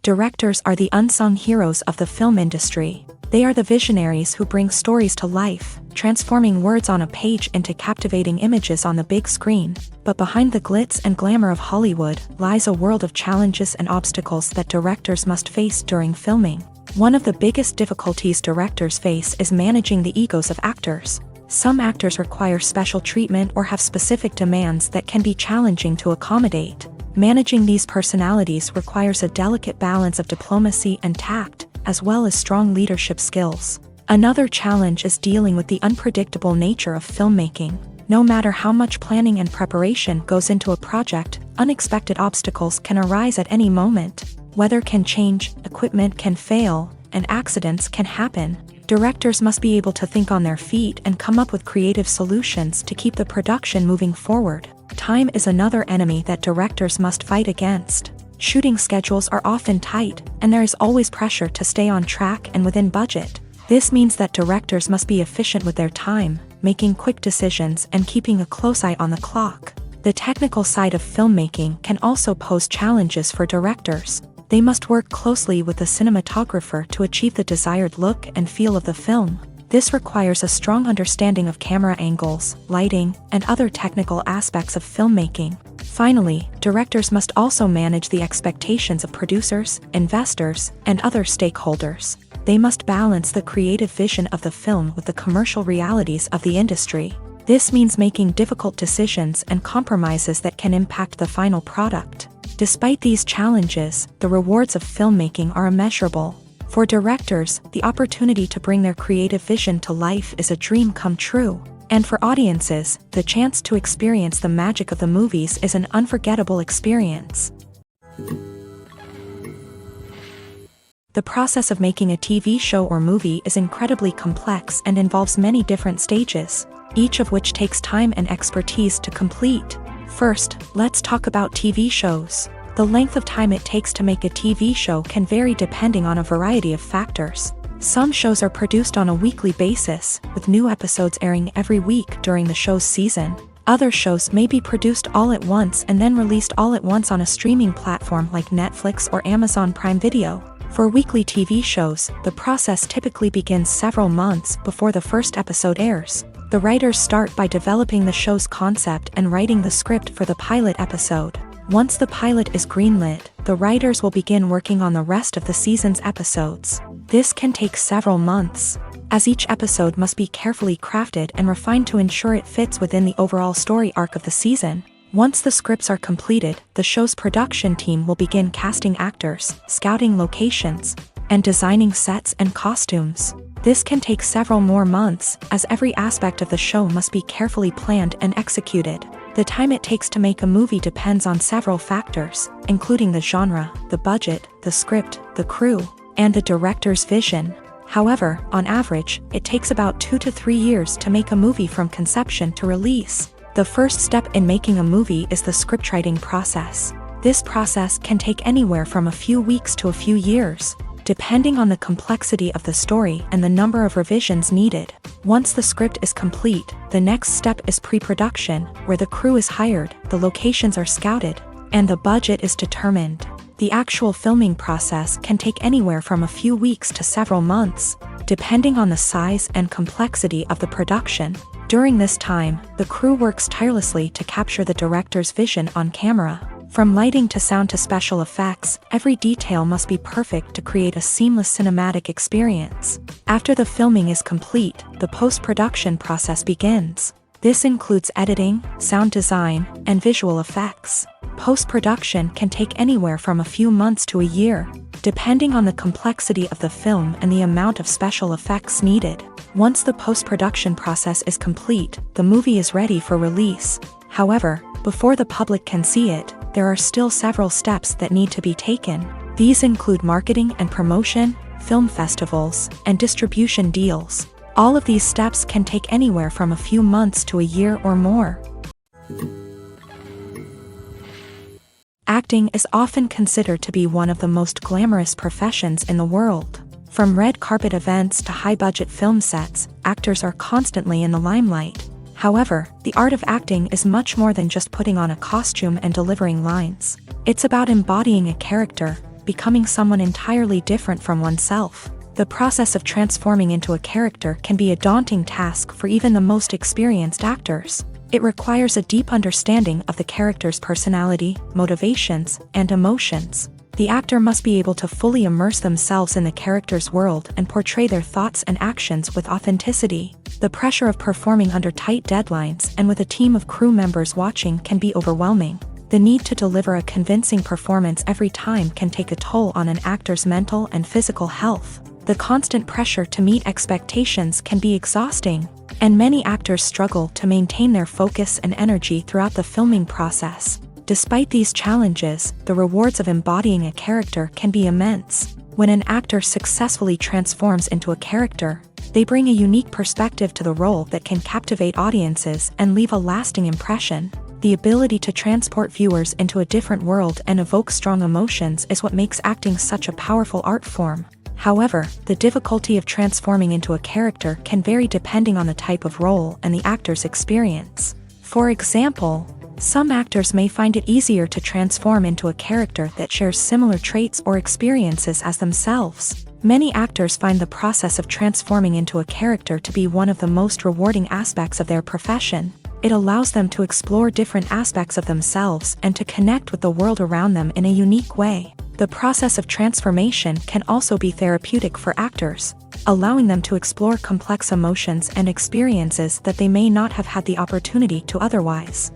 Directors are the unsung heroes of the film industry. They are the visionaries who bring stories to life, transforming words on a page into captivating images on the big screen. But behind the glitz and glamour of Hollywood lies a world of challenges and obstacles that directors must face during filming. One of the biggest difficulties directors face is managing the egos of actors. Some actors require special treatment or have specific demands that can be challenging to accommodate. Managing these personalities requires a delicate balance of diplomacy and tact, as well as strong leadership skills. Another challenge is dealing with the unpredictable nature of filmmaking. No matter how much planning and preparation goes into a project, unexpected obstacles can arise at any moment. Weather can change, equipment can fail, and accidents can happen. Directors must be able to think on their feet and come up with creative solutions to keep the production moving forward. Time is another enemy that directors must fight against. Shooting schedules are often tight, and there is always pressure to stay on track and within budget. This means that directors must be efficient with their time, making quick decisions and keeping a close eye on the clock. The technical side of filmmaking can also pose challenges for directors. They must work closely with the cinematographer to achieve the desired look and feel of the film. This requires a strong understanding of camera angles, lighting, and other technical aspects of filmmaking. Finally, directors must also manage the expectations of producers, investors, and other stakeholders. They must balance the creative vision of the film with the commercial realities of the industry. This means making difficult decisions and compromises that can impact the final product. Despite these challenges, the rewards of filmmaking are immeasurable. For directors, the opportunity to bring their creative vision to life is a dream come true. And for audiences, the chance to experience the magic of the movies is an unforgettable experience. The process of making a TV show or movie is incredibly complex and involves many different stages, each of which takes time and expertise to complete. First, let's talk about TV shows. The length of time it takes to make a TV show can vary depending on a variety of factors. Some shows are produced on a weekly basis, with new episodes airing every week during the show's season. Other shows may be produced all at once and then released all at once on a streaming platform like Netflix or Amazon Prime Video. For weekly TV shows, the process typically begins several months before the first episode airs. The writers start by developing the show's concept and writing the script for the pilot episode. Once the pilot is greenlit, the writers will begin working on the rest of the season's episodes. This can take several months, as each episode must be carefully crafted and refined to ensure it fits within the overall story arc of the season. Once the scripts are completed, the show's production team will begin casting actors, scouting locations, and designing sets and costumes. This can take several more months, as every aspect of the show must be carefully planned and executed. The time it takes to make a movie depends on several factors, including the genre, the budget, the script, the crew, and the director's vision. However, on average, it takes about 2 to 3 years to make a movie from conception to release. The first step in making a movie is the scriptwriting process. This process can take anywhere from a few weeks to a few years, depending on the complexity of the story and the number of revisions needed. Once the script is complete, the next step is pre-production, where the crew is hired, the locations are scouted, and the budget is determined. The actual filming process can take anywhere from a few weeks to several months, depending on the size and complexity of the production. During this time, the crew works tirelessly to capture the director's vision on camera. From lighting to sound to special effects, every detail must be perfect to create a seamless cinematic experience. After the filming is complete, the post-production process begins. This includes editing, sound design, and visual effects. Post-production can take anywhere from a few months to a year, depending on the complexity of the film and the amount of special effects needed. Once the post-production process is complete, the movie is ready for release. However, before the public can see it, there are still several steps that need to be taken. These include marketing and promotion, film festivals, and distribution deals. All of these steps can take anywhere from a few months to a year or more. Acting is often considered to be one of the most glamorous professions in the world. From red carpet events to high-budget film sets, actors are constantly in the limelight. However, the art of acting is much more than just putting on a costume and delivering lines. It's about embodying a character, becoming someone entirely different from oneself. The process of transforming into a character can be a daunting task for even the most experienced actors. It requires a deep understanding of the character's personality, motivations, and emotions. The actor must be able to fully immerse themselves in the character's world and portray their thoughts and actions with authenticity. The pressure of performing under tight deadlines and with a team of crew members watching can be overwhelming. The need to deliver a convincing performance every time can take a toll on an actor's mental and physical health. The constant pressure to meet expectations can be exhausting, and many actors struggle to maintain their focus and energy throughout the filming process. Despite these challenges, the rewards of embodying a character can be immense. When an actor successfully transforms into a character, They bring a unique perspective to the role that can captivate audiences and leave a lasting impression. The ability to transport viewers into a different world and evoke strong emotions is what makes acting such a powerful art form. However, the difficulty of transforming into a character can vary depending on the type of role and the actor's experience. For example, some actors may find it easier to transform into a character that shares similar traits or experiences as themselves. Many actors find the process of transforming into a character to be one of the most rewarding aspects of their profession. It allows them to explore different aspects of themselves and to connect with the world around them in a unique way. The process of transformation can also be therapeutic for actors, allowing them to explore complex emotions and experiences that they may not have had the opportunity to otherwise.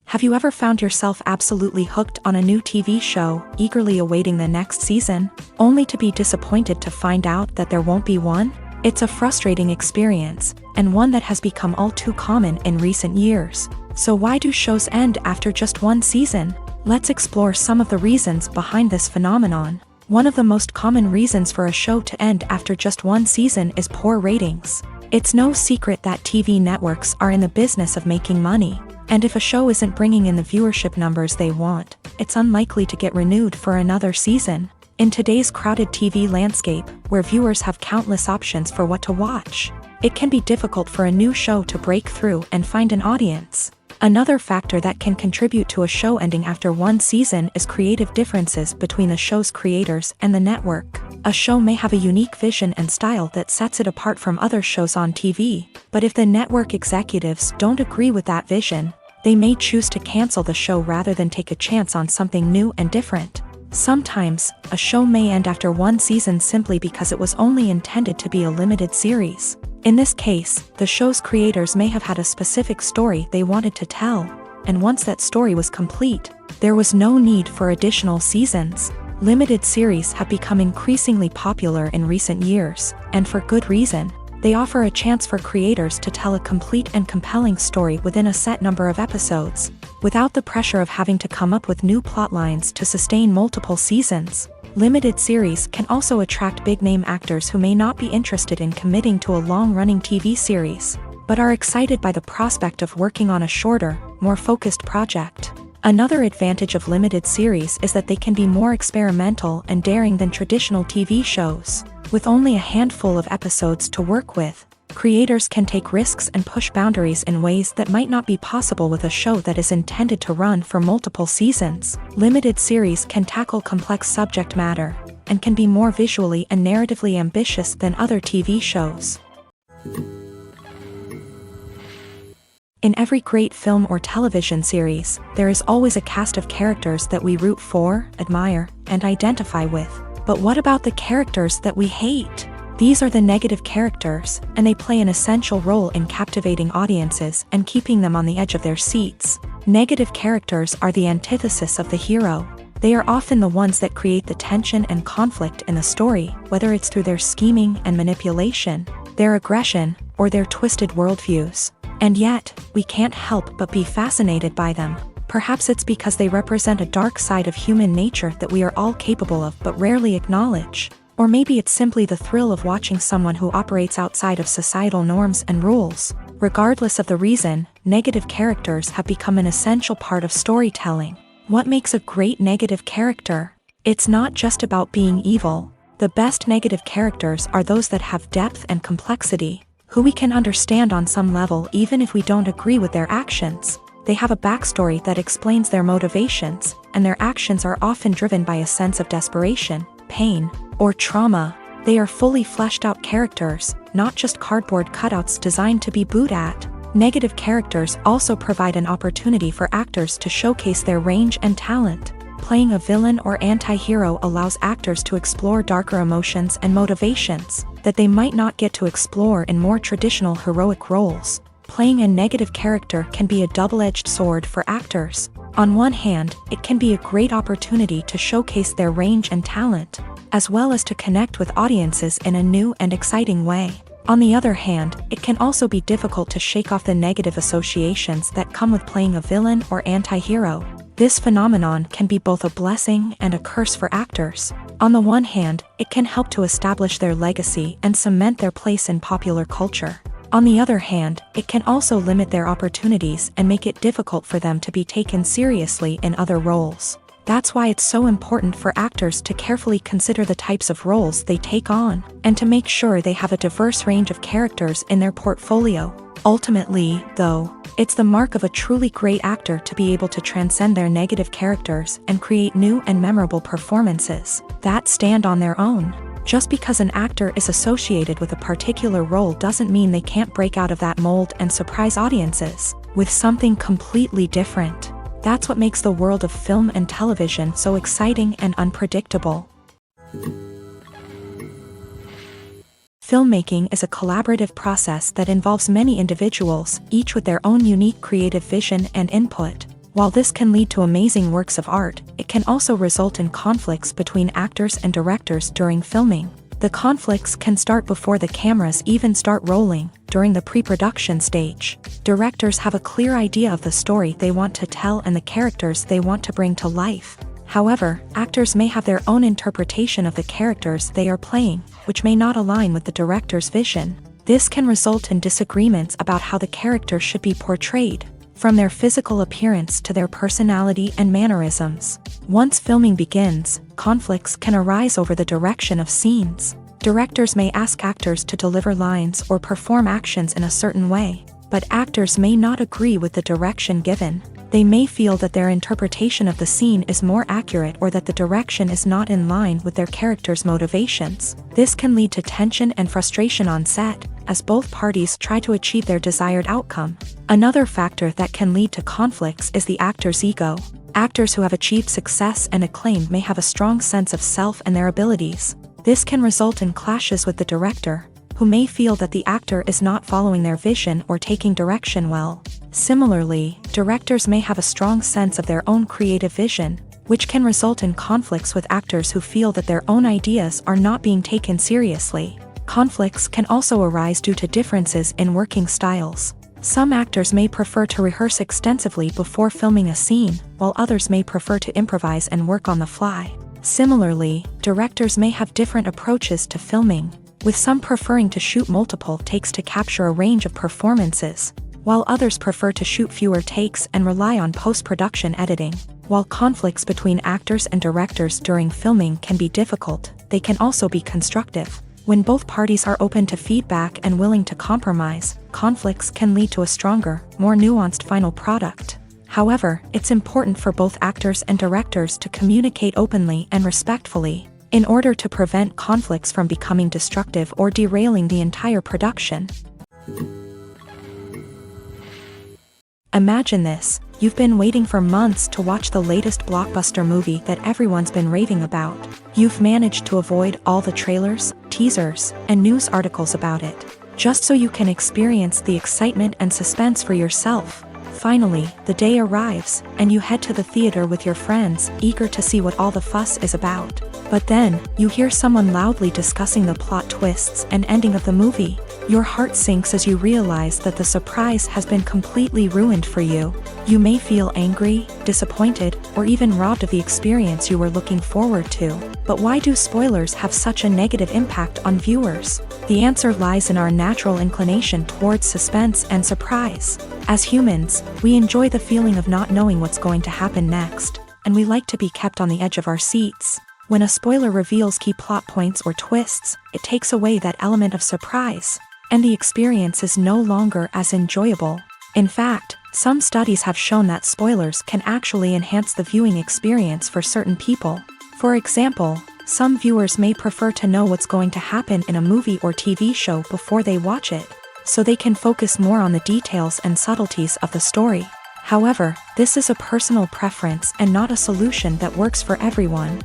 Have you ever found yourself absolutely hooked on a new TV show, eagerly awaiting the next season, only to be disappointed to find out that there won't be one? It's a frustrating experience, and one that has become all too common in recent years. So why do shows end after just one season? Let's explore some of the reasons behind this phenomenon. One of the most common reasons for a show to end after just one season is poor ratings. It's no secret that TV networks are in the business of making money, and if a show isn't bringing in the viewership numbers they want, it's unlikely to get renewed for another season. In today's crowded TV landscape, where viewers have countless options for what to watch, it can be difficult for a new show to break through and find an audience. Another factor that can contribute to a show ending after one season is creative differences between the show's creators and the network. A show may have a unique vision and style that sets it apart from other shows on TV, but if the network executives don't agree with that vision, they may choose to cancel the show rather than take a chance on something new and different. Sometimes, a show may end after one season simply because it was only intended to be a limited series. In this case, the show's creators may have had a specific story they wanted to tell, and once that story was complete, there was no need for additional seasons. Limited series have become increasingly popular in recent years, and for good reason. They offer a chance for creators to tell a complete and compelling story within a set number of episodes, without the pressure of having to come up with new plotlines to sustain multiple seasons. Limited series can also attract big-name actors who may not be interested in committing to a long-running TV series, but are excited by the prospect of working on a shorter, more focused project. Another advantage of limited series is that they can be more experimental and daring than traditional TV shows. With only a handful of episodes to work with, creators can take risks and push boundaries in ways that might not be possible with a show that is intended to run for multiple seasons. Limited series can tackle complex subject matter, and can be more visually and narratively ambitious than other TV shows. In every great film or television series, there is always a cast of characters that we root for, admire, and identify with. But what about the characters that we hate? These are the negative characters, and they play an essential role in captivating audiences and keeping them on the edge of their seats. Negative characters are the antithesis of the hero. They are often the ones that create the tension and conflict in the story, whether it's through their scheming and manipulation, their aggression, or their twisted worldviews. And yet, we can't help but be fascinated by them. Perhaps it's because they represent a dark side of human nature that we are all capable of but rarely acknowledge. Or maybe it's simply the thrill of watching someone who operates outside of societal norms and rules. Regardless of the reason, negative characters have become an essential part of storytelling. What makes a great negative character? It's not just about being evil. The best negative characters are those that have depth and complexity, who we can understand on some level even if we don't agree with their actions. They have a backstory that explains their motivations, and their actions are often driven by a sense of desperation, pain, or trauma. They are fully fleshed out characters, not just cardboard cutouts designed to be booed at. Negative characters also provide an opportunity for actors to showcase their range and talent. Playing a villain or anti-hero allows actors to explore darker emotions and motivations that they might not get to explore in more traditional heroic roles. Playing a negative character can be a double-edged sword for actors. On one hand, it can be a great opportunity to showcase their range and talent, as well as to connect with audiences in a new and exciting way. On the other hand, it can also be difficult to shake off the negative associations that come with playing a villain or anti-hero. This phenomenon can be both a blessing and a curse for actors. On the one hand, it can help to establish their legacy and cement their place in popular culture. On the other hand, it can also limit their opportunities and make it difficult for them to be taken seriously in other roles. That's why it's so important for actors to carefully consider the types of roles they take on, and to make sure they have a diverse range of characters in their portfolio. Ultimately, though, it's the mark of a truly great actor to be able to transcend their negative characters and create new and memorable performances that stand on their own. Just because an actor is associated with a particular role doesn't mean they can't break out of that mold and surprise audiences with something completely different. That's what makes the world of film and television so exciting and unpredictable. Filmmaking is a collaborative process that involves many individuals, each with their own unique creative vision and input. While this can lead to amazing works of art, it can also result in conflicts between actors and directors during filming. The conflicts can start before the cameras even start rolling, during the pre-production stage. Directors have a clear idea of the story they want to tell and the characters they want to bring to life. However, actors may have their own interpretation of the characters they are playing, which may not align with the director's vision. This can result in disagreements about how the character should be portrayed, from their physical appearance to their personality and mannerisms. Once filming begins, conflicts can arise over the direction of scenes. Directors may ask actors to deliver lines or perform actions in a certain way, but actors may not agree with the direction given. They may feel that their interpretation of the scene is more accurate or that the direction is not in line with their character's motivations. This can lead to tension and frustration on set, as both parties try to achieve their desired outcome. Another factor that can lead to conflicts is the actor's ego. Actors who have achieved success and acclaim may have a strong sense of self and their abilities. This can result in clashes with the director, who may feel that the actor is not following their vision or taking direction well. Similarly, directors may have a strong sense of their own creative vision, which can result in conflicts with actors who feel that their own ideas are not being taken seriously. Conflicts can also arise due to differences in working styles. Some actors may prefer to rehearse extensively before filming a scene, while others may prefer to improvise and work on the fly. Similarly, directors may have different approaches to filming, with some preferring to shoot multiple takes to capture a range of performances, while others prefer to shoot fewer takes and rely on post-production editing. While conflicts between actors and directors during filming can be difficult, they can also be constructive. When both parties are open to feedback and willing to compromise, conflicts can lead to a stronger, more nuanced final product. However, it's important for both actors and directors to communicate openly and respectfully, in order to prevent conflicts from becoming destructive or derailing the entire production. Imagine this: you've been waiting for months to watch the latest blockbuster movie that everyone's been raving about. You've managed to avoid all the trailers, teasers, and news articles about it, just so you can experience the excitement and suspense for yourself. Finally, the day arrives, and you head to the theater with your friends, eager to see what all the fuss is about. But then, you hear someone loudly discussing the plot twists and ending of the movie. Your heart sinks as you realize that the surprise has been completely ruined for you. You may feel angry, disappointed, or even robbed of the experience you were looking forward to. But why do spoilers have such a negative impact on viewers? The answer lies in our natural inclination towards suspense and surprise. As humans, we enjoy the feeling of not knowing what's going to happen next, and we like to be kept on the edge of our seats. When a spoiler reveals key plot points or twists, it takes away that element of surprise, and the experience is no longer as enjoyable. In fact, some studies have shown that spoilers can actually enhance the viewing experience for certain people. For example, some viewers may prefer to know what's going to happen in a movie or TV show before they watch it, so they can focus more on the details and subtleties of the story. However, this is a personal preference and not a solution that works for everyone.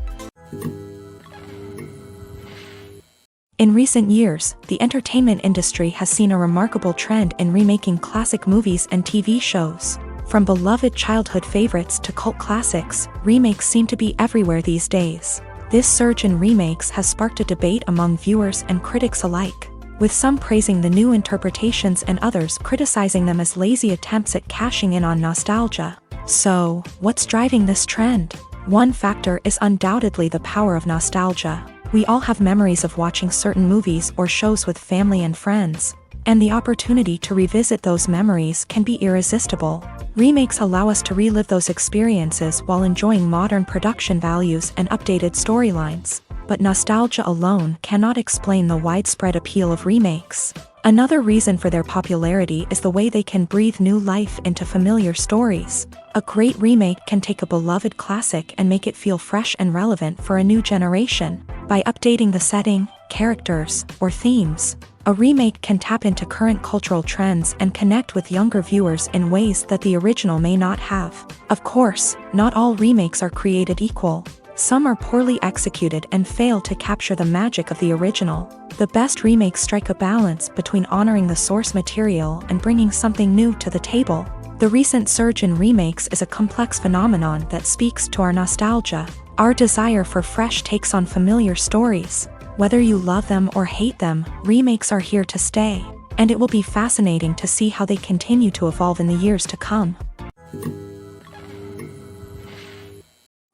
In recent years, the entertainment industry has seen a remarkable trend in remaking classic movies and TV shows. From beloved childhood favorites to cult classics, remakes seem to be everywhere these days. This surge in remakes has sparked a debate among viewers and critics alike, with some praising the new interpretations and others criticizing them as lazy attempts at cashing in on nostalgia. So, what's driving this trend? One factor is undoubtedly the power of nostalgia. We all have memories of watching certain movies or shows with family and friends, and the opportunity to revisit those memories can be irresistible. Remakes allow us to relive those experiences while enjoying modern production values and updated storylines, but nostalgia alone cannot explain the widespread appeal of remakes. Another reason for their popularity is the way they can breathe new life into familiar stories. A great remake can take a beloved classic and make it feel fresh and relevant for a new generation. By updating the setting, characters, or themes, a remake can tap into current cultural trends and connect with younger viewers in ways that the original may not have. Of course, not all remakes are created equal. Some are poorly executed and fail to capture the magic of the original. The best remakes strike a balance between honoring the source material and bringing something new to the table. The recent surge in remakes is a complex phenomenon that speaks to our nostalgia, our desire for fresh takes on familiar stories. Whether you love them or hate them, remakes are here to stay, and it will be fascinating to see how they continue to evolve in the years to come.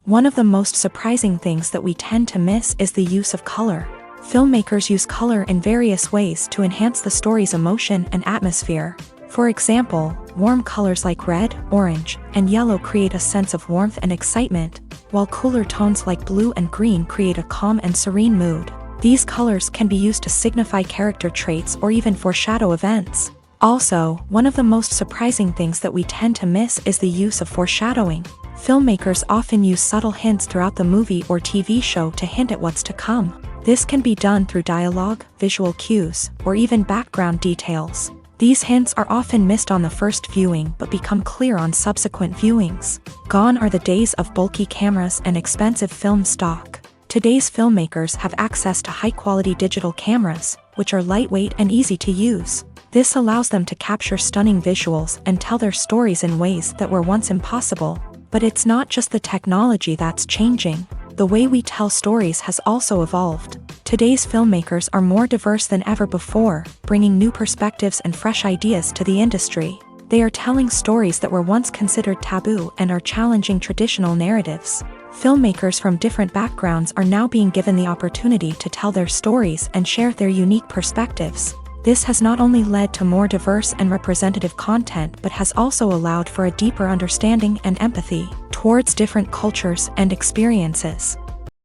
One of the most surprising things that we tend to miss is the use of color. Filmmakers use color in various ways to enhance the story's emotion and atmosphere. For example, warm colors like red, orange, and yellow create a sense of warmth and excitement, while cooler tones like blue and green create a calm and serene mood. These colors can be used to signify character traits or even foreshadow events. Also, one of the most surprising things that we tend to miss is the use of foreshadowing. Filmmakers often use subtle hints throughout the movie or TV show to hint at what's to come. This can be done through dialogue, visual cues, or even background details. These hints are often missed on the first viewing but become clear on subsequent viewings. Gone are the days of bulky cameras and expensive film stock. Today's filmmakers have access to high-quality digital cameras, which are lightweight and easy to use. This allows them to capture stunning visuals and tell their stories in ways that were once impossible. But it's not just the technology that's changing. The way we tell stories has also evolved. Today's filmmakers are more diverse than ever before, bringing new perspectives and fresh ideas to the industry. They are telling stories that were once considered taboo and are challenging traditional narratives. Filmmakers from different backgrounds are now being given the opportunity to tell their stories and share their unique perspectives. This has not only led to more diverse and representative content but has also allowed for a deeper understanding and empathy towards different cultures and experiences.